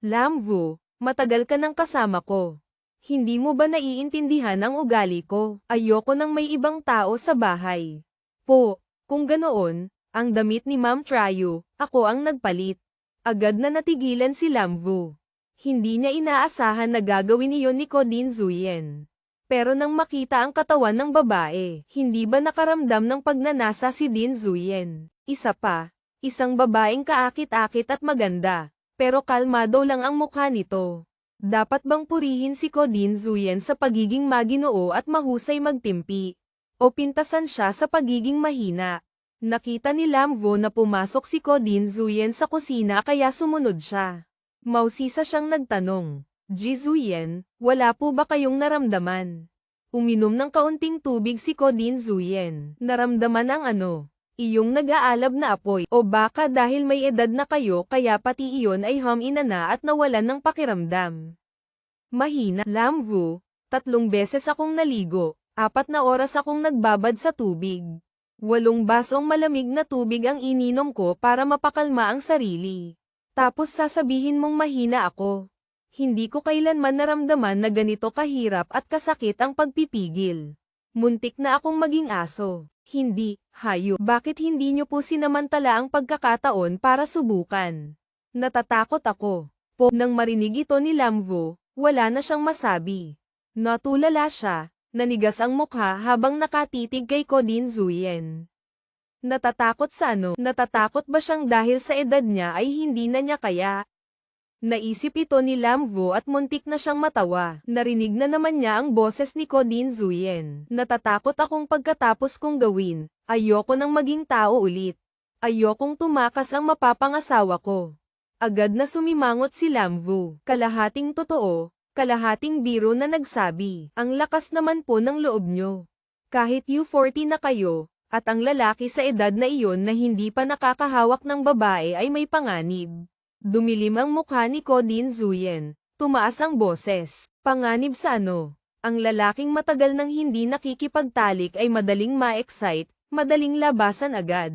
Lamvu, matagal ka nang kasama ko. Hindi mo ba naiintindihan ang ugali ko? Ayoko nang may ibang tao sa bahay. Po, kung ganoon, ang damit ni Ma'am Trayu, ako ang nagpalit. Agad na natigilan si Lamvu. Hindi niya inaasahan na gagawin iyon ni Kodin Zuyen. Pero nang makita ang katawan ng babae, hindi ba nakaramdam ng pagnanasa si Din Zuyen? Isa pa, isang babaeng kaakit-akit at maganda, pero kalmado lang ang mukha nito. Dapat bang purihin si Kodin Zuyen sa pagiging maginoo at mahusay magtimpi? O pintasan siya sa pagiging mahina? Nakita ni Lamvu na pumasok si Kodin Zuyen sa kusina kaya sumunod siya. Mausisa siyang nagtanong. Ji Zuyen, wala po ba kayong naramdaman? Uminom ng kaunting tubig si Kodin Zuyen. Naramdaman ang ano? Iyong nag-aalab na apoy o baka dahil may edad na kayo kaya pati iyon ay humina na at nawalan ng pakiramdam. Mahina. Lamvu, 3 beses akong naligo, 4 na oras akong nagbabad sa tubig. 8 basong malamig na tubig ang ininom ko para mapakalma ang sarili. Tapos sasabihin mong mahina ako. Hindi ko kailanman naramdaman na ganito kahirap at kasakit ang pagpipigil. Muntik na akong maging aso. Hindi, hayop. Bakit hindi niyo po sinamantala ang pagkakataon para subukan? Natatakot ako. Po, nang marinig ito ni Lamvu, wala na siyang masabi. Natulala siya, nanigas ang mukha habang nakatitig kay Kodin Zuyen. Natatakot sa ano? Natatakot ba siyang dahil sa edad niya ay hindi na niya kaya? Naisip ito ni Lamvu at muntik na siyang matawa. Narinig na naman niya ang boses ni Kodin Zuyen. Natatakot akong pagkatapos kong gawin. Ayoko nang maging tao ulit. Ayokong tumakas ang mapapangasawa ko. Agad na sumimangot si Lamvu. Kalahating totoo, kalahating biro na nagsabi. Ang lakas naman po ng loob nyo. Kahit U40 na kayo, at ang lalaki sa edad na iyon na hindi pa nakakahawak ng babae ay may panganib. Dumilim ang mukha ni Kodin Zuyen, tumaas ang boses. Panganib sa ano? Ang lalaking matagal nang hindi nakikipagtalik ay madaling ma-excite, madaling labasan agad.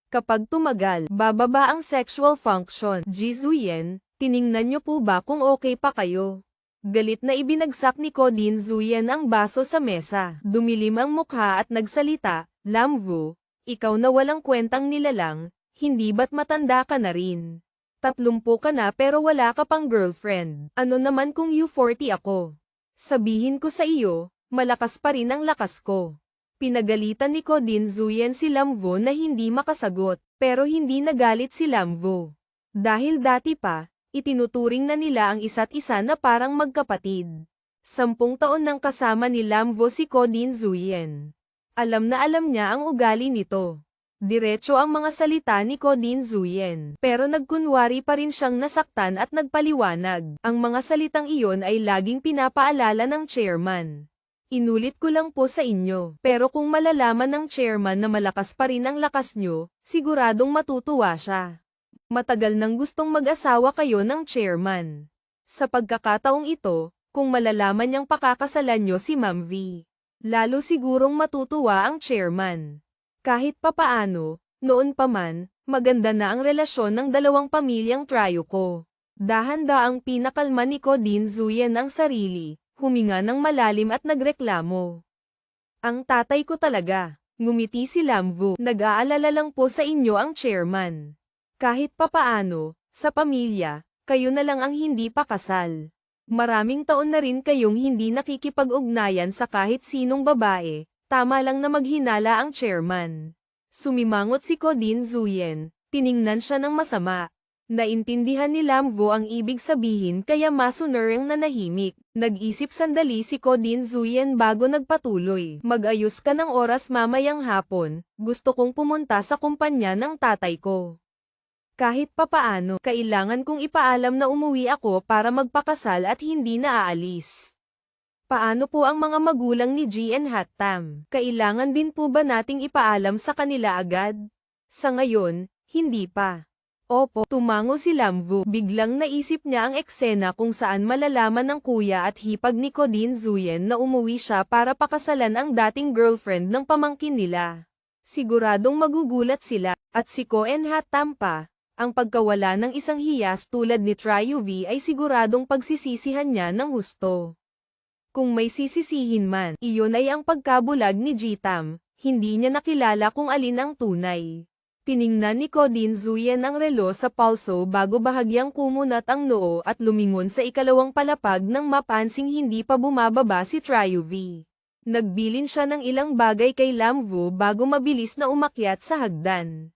Kapag tumagal, bababa ang sexual function. Ji Zuyen, tiningnan niyo po ba kung okay pa kayo? Galit na ibinagsak ni Kodin Zuyen ang baso sa mesa. Dumilim ang mukha at nagsalita, Lamvu, ikaw na walang kwentang nilalang, hindi ba't matanda ka na rin? 30 ka na pero wala ka pang girlfriend. Ano naman kung U40 ako? Sabihin ko sa iyo, malakas pa rin ang lakas ko. Pinagalitan ni Kodin Zuyen si Lamvu na hindi makasagot, pero hindi nagalit si Lamvu. Dahil dati pa, itinuturing na nila ang isa't isa na parang magkapatid. 10 taon nang kasama ni Lamvu si Kodin Zuyen. Alam na alam niya ang ugali nito. Diretso ang mga salita ni Kodin Zuyen, pero nagkunwari pa rin siyang nasaktan at nagpaliwanag. Ang mga salitang iyon ay laging pinapaalala ng chairman. Inulit ko lang po sa inyo, pero kung malalaman ng chairman na malakas pa rin ang lakas nyo, siguradong matutuwa siya. Matagal nang gustong mag-asawa kayo ng chairman. Sa pagkakataong ito, kung malalaman niyang pakakasalan nyo si Ma'am V, lalo sigurong matutuwa ang chairman. Kahit papaano, noon pa man, maganda na ang relasyon ng dalawang pamilyang Trayu ko. Dahan-daang pinakalma ni Kodin Zuyen ang sarili, huminga ng malalim at nagreklamo. Ang tatay ko talaga, ngumiti si Lamvu. Nag-aalala lang po sa inyo ang chairman. Kahit papaano, sa pamilya, kayo na lang ang hindi pa kasal. Maraming taon na rin kayong hindi nakikipag-ugnayan sa kahit sinong babae. Tama lang na maghinala ang chairman. Sumimangot si Kodin Zuyen, tiningnan siya ng masama. Naintindihan ni Lamvu ang ibig sabihin kaya masunerang nanahimik. Nag-isip sandali si Kodin Zuyen bago nagpatuloy. Mag-ayos ka ng oras mamayang hapon, gusto kong pumunta sa kumpanya ng tatay ko. Kahit papaano, kailangan kong ipaalam na umuwi ako para magpakasal at hindi na aalis. Paano po ang mga magulang ni GN Hattam? Kailangan din po ba nating ipaalam sa kanila agad? Sa ngayon, hindi pa. Opo, tumango si Lamvu. Biglang naisip niya ang eksena kung saan malalaman ng kuya at hipag ni Kodin Zuyen na umuwi siya para pakasalan ang dating girlfriend ng pamangkin nila. Siguradong magugulat sila, at si Koen Hatampa, ang pagkawala ng isang hiyas tulad ni Tryuvi ay siguradong pagsisisihan niya ng husto. Kung may sisisihin man, iyon ay ang pagkabulag ni Jitam, hindi niya nakilala kung alin ang tunay. Tiningnan ni Kodin Zuyen ang relo sa palso bago bahagyang kumunat ang noo at lumingon sa ikalawang palapag nang mapansing hindi pa bumababa si Tryuvi. Nagbilin siya ng ilang bagay kay Lamvu bago mabilis na umakyat sa hagdan.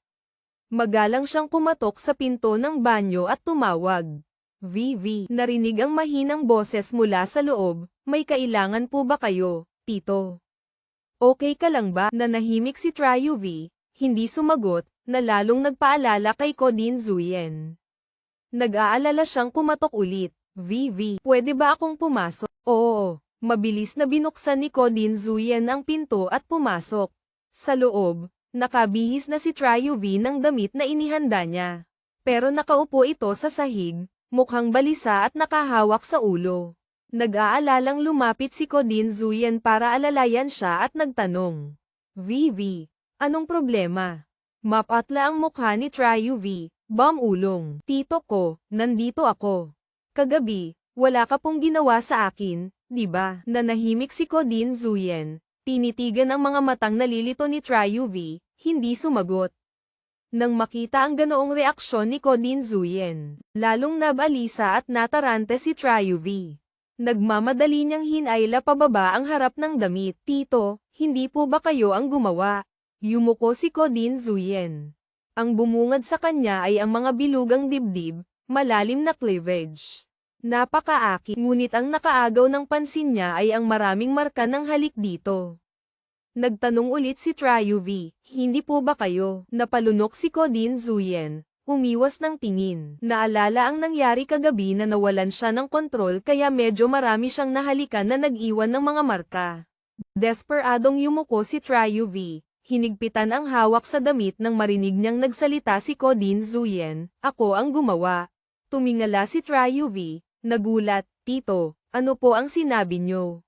Magalang siyang kumatok sa pinto ng banyo at tumawag. "VV." Narinig ang mahinang boses mula sa loob, "May kailangan po ba kayo, tito? Okay ka lang ba?" Nanahimik si Tryuvi, hindi sumagot, na lalong nagpaalala kay Kodin Zuyen. Nag-aalala siyang kumatok ulit. "VV, pwede ba akong pumasok?" "Oo." Mabilis na binuksan ni Kodin Zuyen ang pinto at pumasok. Sa loob, nakabihis na si Tryuvi ng damit na inihanda niya. Pero nakaupo ito sa sahig, mukhang balisa at nakahawak sa ulo. Nag-aalalang lumapit si Kodin Zuyen para alalayan siya at nagtanong. "VV, anong problema?" Mapatla ang mukha ni Tryuvi, "Ulong. Tito ko, nandito ako. Kagabi, wala ka pong ginawa sa akin, di ba?" Nanahimik si Kodin Zuyen, tinitigan ang mga matang nalilito ni Tryuvi, hindi sumagot. Nang makita ang ganoong reaksyon ni Kodin Zuyen, lalong nabalisa at natarante si Tryuvi. Nagmamadali niyang hinayla pababa ang harap ng damit. "Tito, hindi po ba kayo ang gumawa?" Yumuko si Kodin Zuyen. Ang bumungad sa kanya ay ang mga bilugang dibdib, malalim na cleavage. Napakaakit, ngunit ang nakaagaw ng pansin niya ay ang maraming marka ng halik dito. Nagtanong ulit si Tryuvi, "Hindi po ba kayo?" Napalunok si Kodin Zuyen, umiwas ng tingin. Naalala ang nangyari kagabi na nawalan siya ng kontrol kaya medyo marami siyang nahalikan na nag-iwan ng mga marka. Desperadong yumuko si Tryuvi. Hinigpitan ang hawak sa damit nang marinig niyang nagsalita si Kodin Zuyen, "Ako ang gumawa." Tumingala si Tryuvi, nagulat, "Tito, ano po ang sinabi niyo?"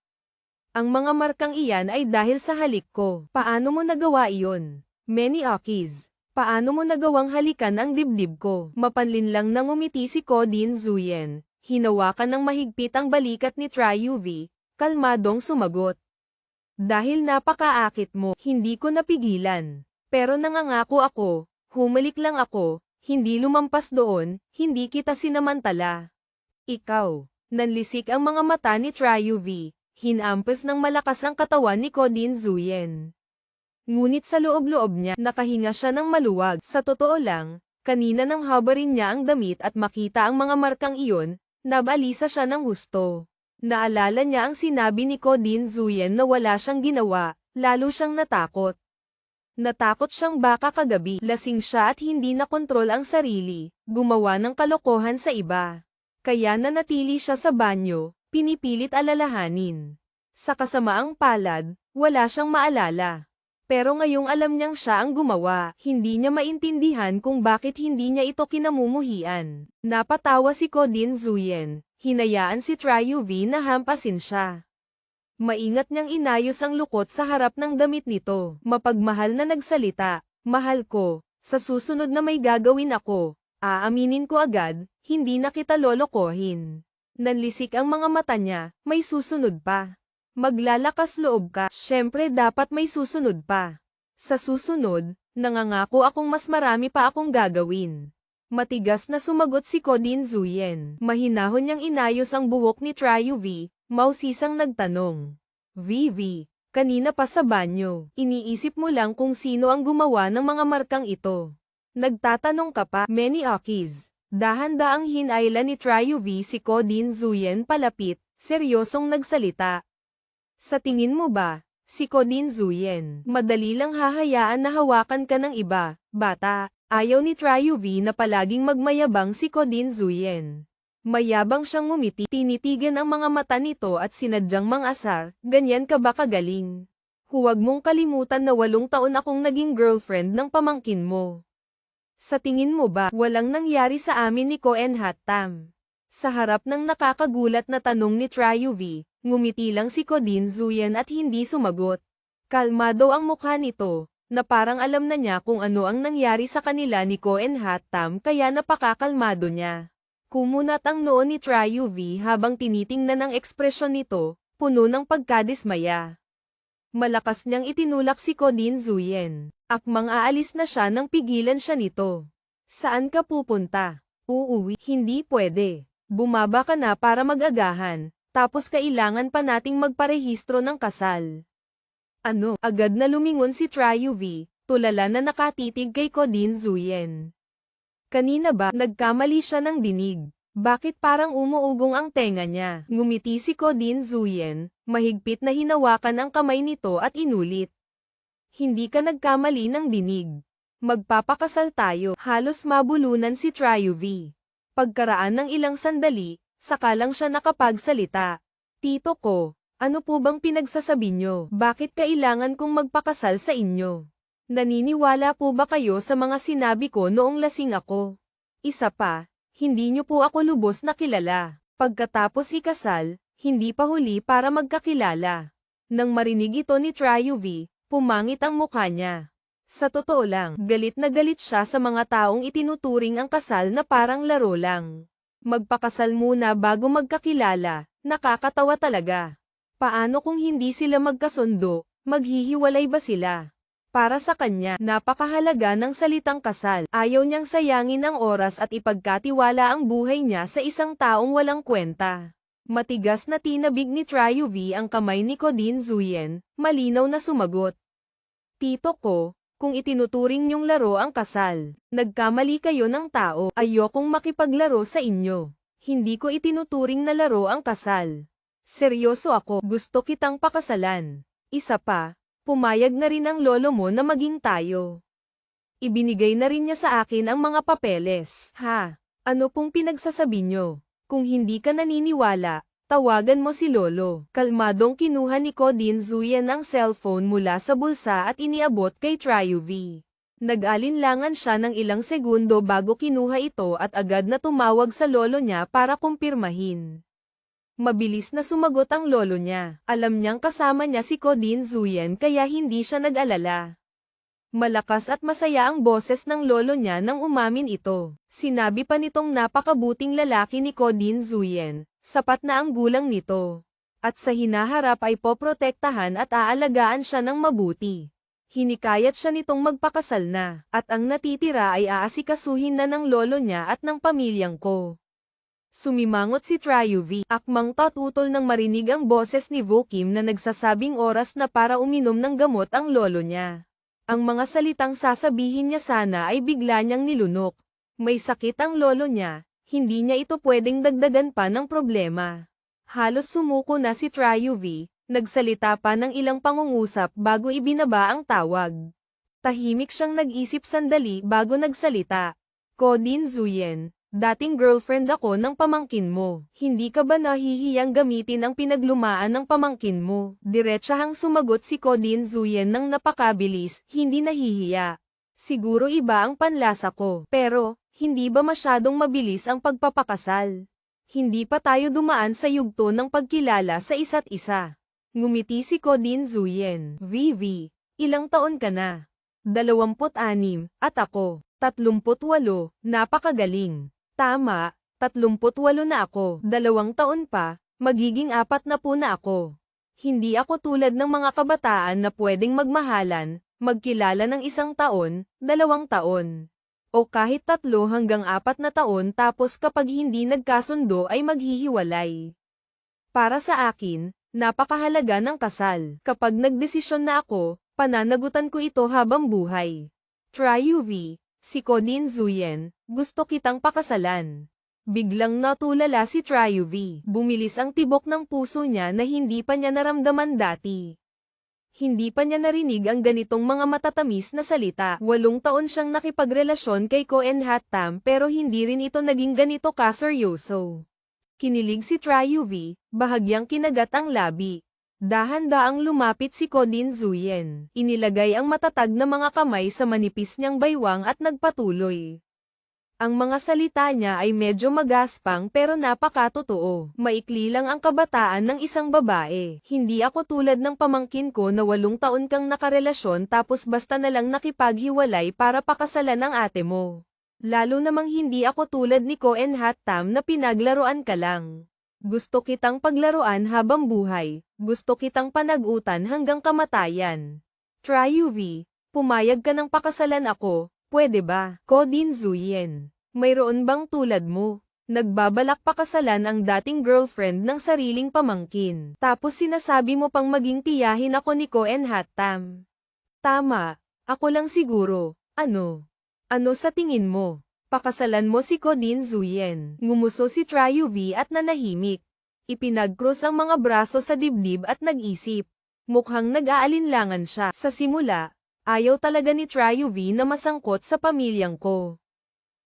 "Ang mga markang iyan ay dahil sa halik ko." "Paano mo nagawa iyon?" "Many Akis. Paano mo nagawang halikan ang dibdib ko?" Mapanlinlang nang umiti si Kodin Zuyen, hinawakan ng mahigpit ang balikat ni Tryuvi, kalmadong sumagot. "Dahil napakaakit mo, hindi ko napigilan. Pero nangangako ako, humalik lang ako, hindi lumampas doon, hindi kita sinamantala." "Ikaw." Nanlisik ang mga mata ni Tryuvi, hinampas ng malakas ang katawan ni Kodin Zuyen. Ngunit sa loob-loob niya, nakahinga siya ng maluwag. Sa totoo lang, kanina nang habarin niya ang damit at makita ang mga markang iyon, nabalisa siya ng husto. Naalala niya ang sinabi ni Kodin Zuyen na wala siyang ginawa, lalo siyang natakot. Natakot siyang baka kagabi, lasing siya at hindi nakontrol ang sarili, gumawa ng kalokohan sa iba. Kaya nanatili siya sa banyo, pinipilit alalahanin. Sa kasamaang palad, wala siyang maalala. Pero ngayong alam niyang siya ang gumawa, hindi niya maintindihan kung bakit hindi niya ito kinamumuhian. Napatawa si Kodin Zuyen, hinayaan si Tryuvi na hampasin siya. Maingat niyang inayos ang lukot sa harap ng damit nito. Mapagmahal na nagsalita, "Mahal ko, sa susunod na may gagawin ako, aaminin ko agad, hindi na kita lolokohin." Nanlisik ang mga mata niya, "May susunod pa. Maglalakas loob ka, syempre dapat may susunod pa. Sa susunod, nangangako akong mas marami pa akong gagawin." Matigas na sumagot si Kodin Zuyen. Mahinahon niyang inayos ang buhok ni Tryuvi, mausisang nagtanong. "VV, kanina pa sa banyo, iniisip mo lang kung sino ang gumawa ng mga markang ito. Nagtatanong ka pa." "Many Akis." Dahan-daang hinayla ni Tryuvi si Kodin Zuyen palapit, seryosong nagsalita. "Sa tingin mo ba, si Kodin Zuyen, madali lang hahayaan na hawakan ka ng iba, bata?" Ayaw ni Tryuvi na palaging magmayabang si Kodin Zuyen. Mayabang siyang ngumiti, tinitigan ang mga mata nito at sinadyang mang-asar, "Ganyan ka ba kagaling? Huwag mong kalimutan na 8 taon akong naging girlfriend ng pamangkin mo." Sa tingin mo ba, walang nangyari sa amin ni Koen Hattam? Sa harap ng nakakagulat na tanong ni Tryuvi, ngumiti lang si Ko Din Zuyen at hindi sumagot. Kalmado ang mukha nito, na parang alam na niya kung ano ang nangyari sa kanila ni Koen Hattam kaya napakakalmado niya. Kumunat ang noo ni Tryuvi habang tinitingnan ang ekspresyon nito, puno ng pagkadismaya. Malakas niyang itinulak si Ko Din Zuyen. Akmang aalis na siya nang pigilan siya nito. Saan ka pupunta? Uuwi, hindi pwede. Bumaba ka na para mag-agahan, tapos kailangan pa nating magparehistro ng kasal. Ano? Agad na lumingon si Tryuvi, tulala na nakatitig kay Ko Din Zuyen. Kanina ba, nagkamali siya ng dinig? Bakit parang umuugong ang tenga niya? Ngumiti si Ko Din Zuyen, mahigpit na hinawakan ang kamay nito at inulit. Hindi ka nagkamali ng dinig. Magpapakasal tayo. Halos mabulunan si Tryuvi. Pagkaraan ng ilang sandali, saka lang siya nakapagsalita. Tito ko, ano po bang pinagsasabi nyo? Bakit kailangan kong magpakasal sa inyo? Naniniwala po ba kayo sa mga sinabi ko noong lasing ako? Isa pa, hindi nyo po ako lubos na kilala. Pagkatapos ikasal, hindi pa huli para magkakilala. Nang marinig ito ni Tryuvi, pumangit ang mukha niya. Sa totoo lang, galit na galit siya sa mga taong itinuturing ang kasal na parang laro lang. Magpakasal muna bago magkakilala, nakakatawa talaga. Paano kung hindi sila magkasundo, maghihiwalay ba sila? Para sa kanya, napakahalaga ng salitang kasal. Ayaw niyang sayangin ang oras at ipagkatiwala ang buhay niya sa isang taong walang kwenta. Matigas na tinabig ni Tryuvi ang kamay ni Ko Din Zuyen, malinaw na sumagot. Tito ko, kung itinuturing niyong laro ang kasal, nagkamali kayo ng tao, ayokong makipaglaro sa inyo. Hindi ko itinuturing na laro ang kasal. Seryoso ako, gusto kitang pakasalan. Isa pa, pumayag na rin ang lolo mo na maging tayo. Ibinigay na rin niya sa akin ang mga papeles. Ha? Ano pong pinagsasabi niyo? Kung hindi ka naniniwala, tawagan mo si Lolo. Kalmadong kinuha ni Ko Din Zuyen ang cellphone mula sa bulsa at iniabot kay Tryuvi. Nag-alinlangan siya ng ilang segundo bago kinuha ito at agad na tumawag sa lolo niya para kumpirmahin. Mabilis na sumagot ang lolo niya. Alam niyang kasama niya si Ko Din Zuyen kaya hindi siya nag-alala. Malakas at masaya ang boses ng lolo niya nang umamin ito. Sinabi pa nitong napakabuting lalaki ni Ko Din Zuyen, sapat na ang gulang nito. At sa hinaharap ay poprotektahan at aalagaan siya ng mabuti. Hinikayat siya nitong magpakasal na, at ang natitira ay aasikasuhin na ng lolo niya at ng pamilyang ko. Sumimangot si Tryuvi, akmang tatutol nang marinig ang boses ni Vokim na nagsasabing oras na para uminom ng gamot ang lolo niya. Ang mga salitang sasabihin niya sana ay bigla niyang nilunok. May sakit ang lolo niya, hindi niya ito pwedeng dagdagan pa ng problema. Halos sumuko na si Tryuvi, nagsalita pa ng ilang pangungusap bago ibinaba ang tawag. Tahimik siyang nag-isip sandali bago nagsalita. Ko Din Zuyen, dating girlfriend ako ng pamangkin mo. Hindi ka ba nahihiyang gamitin ang pinaglumaan ng pamangkin mo? Diretsahang sumagot si Ko Din Zuyen ng napakabilis, hindi nahihiya. Siguro iba ang panlasa ko, pero, hindi ba masyadong mabilis ang pagpapakasal? Hindi pa tayo dumaan sa yugto ng pagkilala sa isa't isa. Ngumiti si Ko Din Zuyen. Vivi, ilang taon ka na? 26, at ako, 38, napakagaling. Tama, 38 na ako, 2 taon pa, magiging 40 na ako. Hindi ako tulad ng mga kabataan na pwedeng magmahalan, magkilala ng 1 taon, 2 taon. O kahit 3 hanggang 4 na taon tapos kapag hindi nagkasundo ay maghihiwalay. Para sa akin, napakahalaga ng kasal. Kapag nagdesisyon na ako, pananagutan ko ito habang buhay. Tryuvi, si Ko Din Zuyen, gusto kitang pakasalan. Biglang natulala si Tryuvi. Bumilis ang tibok ng puso niya na hindi pa niya naramdaman dati. Hindi pa niya narinig ang ganitong mga matatamis na salita. 8 taon siyang nakipagrelasyon kay Koen Hattam pero hindi rin ito naging ganito kaseryoso. Kinilig si Tryuvi, bahagyang kinagat ang labi. Dahan-daang lumapit si Kodin Zuyen. Inilagay ang matatag na mga kamay sa manipis niyang baywang at nagpatuloy. Ang mga salita niya ay medyo magaspang pero napakatotoo. Maikli lang ang kabataan ng isang babae. Hindi ako tulad ng pamangkin ko na 8 taon kang nakarelasyon tapos basta na lang nakipaghiwalay para pakasalan ang ate mo. Lalo namang hindi ako tulad ni Ko en Hat Tam na pinaglaruan ka lang. Gusto kitang paglaruan habang buhay. Gusto kitang panagutan hanggang kamatayan. Try UV, pumayag ka ng pakasalan ako. Pwede ba, Kodin Zuyen? Mayroon bang tulad mo? Nagbabalak pakasalan ang dating girlfriend ng sariling pamangkin. Tapos sinasabi mo pang maging tiyahin ako ni Ko en Hat Tam. Tama, ako lang siguro. Ano? Ano sa tingin mo? Pakasalan mo si Kodin Zuyen. Ngumuso si Tryuvi at nanahimik. Ipinagkrus ang mga braso sa dibdib at nag-isip. Mukhang nag-aalinlangan siya. Sa simula, ayaw talaga ni Tryuvi na masangkot sa pamilyang ko.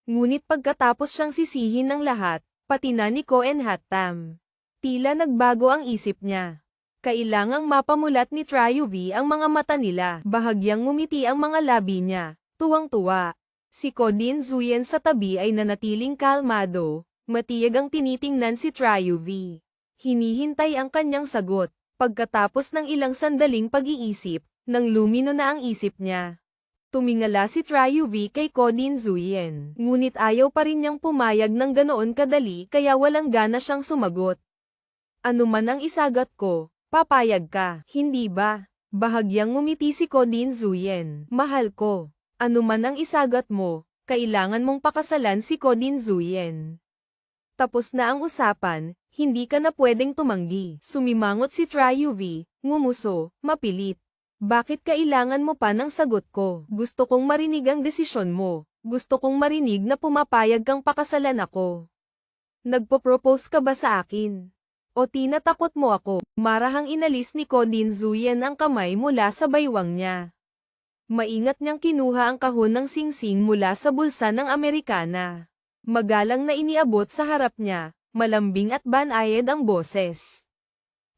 Ngunit pagkatapos siyang sisihin ng lahat, pati na ni Ko en Hat Tam, tila nagbago ang isip niya. Kailangang mapamulat ni Tryuvi ang mga mata nila. Bahagyang ngumiti ang mga labi niya, tuwang-tuwa. Si Kodin Zuyen sa tabi ay nanatiling kalmado, matiyag ang tinitingnan si Tryuvi. Hinihintay ang kanyang sagot. Pagkatapos ng ilang sandaling pag-iisip, nang lumino na ang isip niya. Tumingala si Tryuvi kay Kodin Zuyen. Ngunit ayaw pa rin niyang pumayag ng ganoon kadali kaya walang gana siyang sumagot. Ano man ang isagat ko, papayag ka, hindi ba? Bahagyang ngumiti si Kodin Zuyen. Mahal ko. Ano man ang isagat mo, kailangan mong pakasalan si Kodin Zuyen. Tapos na ang usapan, hindi ka na pwedeng tumanggi. Sumimangot si Tryuvi, ngumuso, mapilit. Bakit kailangan mo pa ng sagot ko? Gusto kong marinig ang desisyon mo. Gusto kong marinig na pumapayag kang pakasalan ako. Nagpo-propose ka ba sa akin? O tinatakot mo ako? Marahang inalis ni Kodin Zuyen ang kamay mula sa baywang niya. Maingat niyang kinuha ang kahon ng singsing mula sa bulsa ng Amerikana. Magalang na iniabot sa harap niya, malambing at banayad ang boses.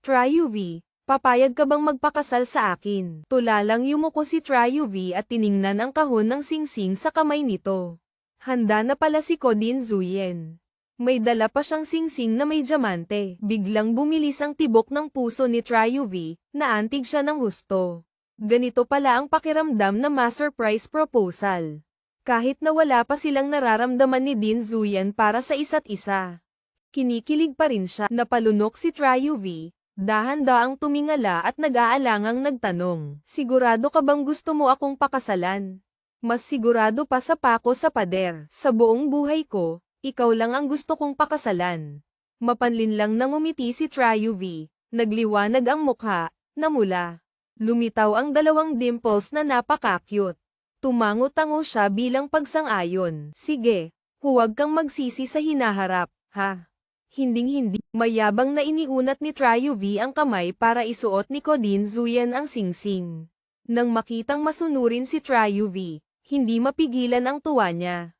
Tryuvi, papayag ka bang magpakasal sa akin? Tulalang yumuko si Tryuvi at tiningnan ang kahon ng singsing sa kamay nito. Handa na pala si Kodin Zuyen. May dala pa siyang singsing na may diamante. Biglang bumilis ang tibok ng puso ni Tryuvi, naantig siya ng husto. Ganito pala ang pakiramdam na ma-surprise proposal. Kahit na wala pa silang nararamdaman ni Din Zuyen para sa isa't isa. Kinikilig pa rin siya. Napalunok si Tryuvi, dahan-daang tumingala at nag-aalangang nagtanong. Sigurado ka bang gusto mo akong pakasalan? Mas sigurado pa sa pako sa pader. Sa buong buhay ko, ikaw lang ang gusto kong pakasalan. Mapanlin lang nang umiti si Tryuvi, nagliwanag ang mukha, namula. Lumitaw ang 2 dimples na napaka-cute. Tumango-tango siya bilang pagsang-ayon. Sige, huwag kang magsisi sa hinaharap, ha? Hinding-hindi. Mayabang na iniunat ni Tryuvi ang kamay para isuot ni Kodin Zuyen ang singsing. Nang makitang masunurin si Tryuvi, hindi mapigilan ang tuwa niya.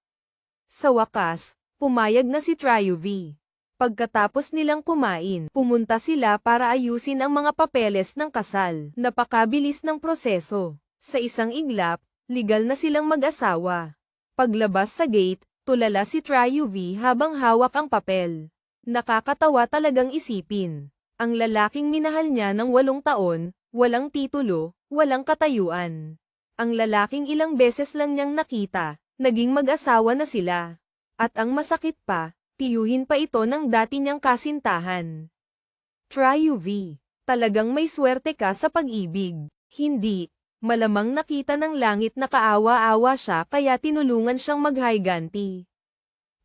Sa wakas, pumayag na si Tryuvi. Pagkatapos nilang kumain, pumunta sila para ayusin ang mga papeles ng kasal. Napakabilis ng proseso. Sa isang iglap, legal na silang mag-asawa. Paglabas sa gate, tulala si Tryuvi habang hawak ang papel. Nakakatawa talagang isipin. Ang lalaking minahal niya ng 8 taon, walang titulo, walang katayuan. Ang lalaking ilang beses lang niyang nakita, naging mag-asawa na sila. At ang masakit pa, tiyuhin pa ito ng dati niyang kasintahan. Tryuvi, talagang may swerte ka sa pag-ibig. Hindi, malamang nakita ng langit na kaawa-awa siya kaya tinulungan siyang maghayganti.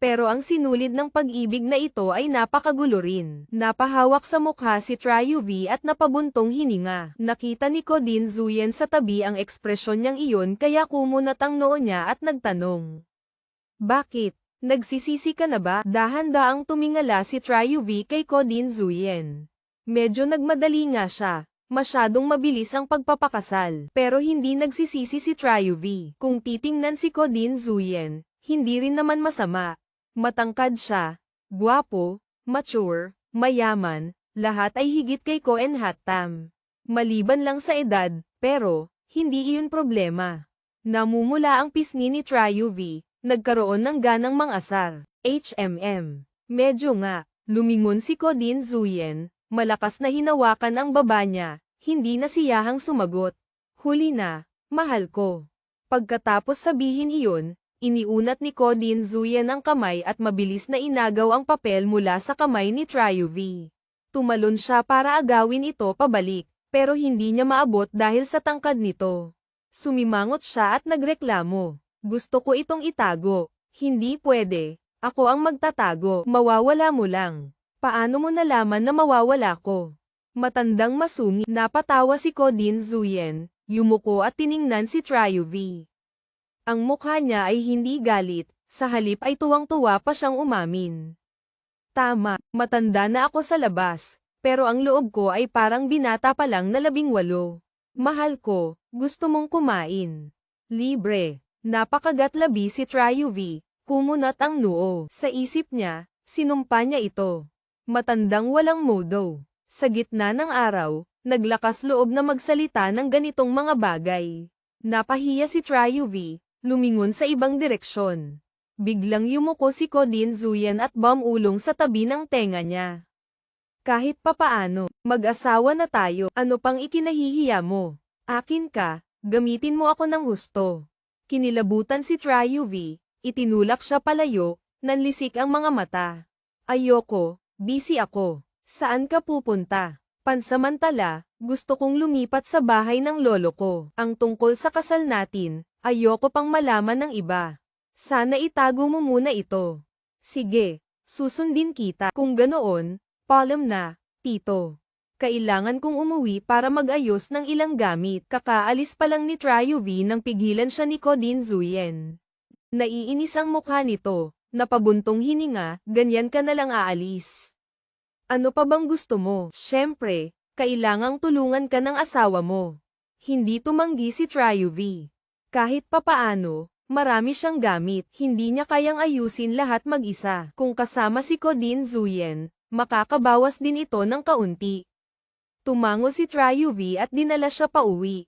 Pero ang sinulid ng pag-ibig na ito ay napakagulo rin. Napahawak sa mukha si Tryuvi at napabuntong hininga. Nakita ni Kodin Zuyen sa tabi ang ekspresyon niyang iyon kaya kumunat ang noo niya at nagtanong. Bakit? Nagsisisi ka na ba? Dahan-daang tumingala si Tryuvi kay Kodin Zuyen. Medyo nagmadali nga siya. Masyadong mabilis ang pagpapakasal. Pero hindi nagsisisi si Tryuvi. Kung titingnan si Kodin Zuyen, hindi rin naman masama. Matangkad siya, gwapo, mature, mayaman, Lahat ay higit kay Ko and Hattam. Maliban lang sa edad, pero, hindi iyon problema. Namumula ang pisngi ni Triuvi, nagkaroon ng ganang mangasar. Medyo nga, lumingon si Ko Din Zuyen, malakas na hinawakan ang baba niya, hindi nasiyahang sumagot. Huli na, mahal ko. Pagkatapos sabihin iyon, iniunat ni Ko Din Zuyen ang kamay at mabilis na inagaw ang papel mula sa kamay ni Triuvi. Tumalon siya para agawin ito pabalik, pero hindi niya maabot dahil sa tangkad nito. Sumimangot siya at nagreklamo. Gusto ko itong itago. Hindi pwede. Ako ang magtatago. Mawawala mo lang. Paano mo nalaman na mawawala ko? Matandang masungi. Napatawa si Ko Din Zuyen, yumuko at tiningnan si Triuvi. Ang mukha niya ay hindi galit, sa halip ay tuwang-tuwa pa siyang umamin. Tama, matanda na ako sa labas, pero ang loob ko ay parang binata pa lang na 18. Mahal ko, gusto mong kumain. Libre. Napakagatlabi si Triuvi, kumunat ang noo. Sa isip niya, sinumpa niya ito. Matandang walang modo. Sa gitna ng araw, naglakas loob na magsalita ng ganitong mga bagay. Napahiya si Triuvi, lumingon sa ibang direksyon. Biglang yumuko si Ko Din Zuyen at bumulong sa tabi ng tenga niya. Kahit papaano, mag-asawa na tayo, ano pang ikinahihiya mo? Akin ka, gamitin mo ako ng husto. Kinilabutan si Triuvi, itinulak siya palayo, nanlisik ang mga mata. Ayoko, busy ako. Saan ka pupunta? Pansamantala, gusto kong lumipat sa bahay ng lolo ko. Ang tungkol sa kasal natin, ayoko pang malaman ng iba. Sana itago mo muna ito. Sige, susundin kita. Kung ganoon, paalam na, tito. Kailangan kong umuwi para mag-ayos ng ilang gamit. Kakaalis pa lang ni Triuvi nang pigilan siya ni Ko Din Zuyen. Naiinis ang mukha nito, napabuntong hininga, ganyan ka na lang aalis. Ano pa bang gusto mo? Siyempre, kailangang tulungan ka ng asawa mo. Hindi tumanggi si Triuvi. Kahit papaano, marami siyang gamit, hindi niya kayang ayusin lahat mag-isa. Kung kasama si Ko Din Zuyen, makakabawas din ito ng kaunti. Tumango si Triuvi at dinala siya pauwi.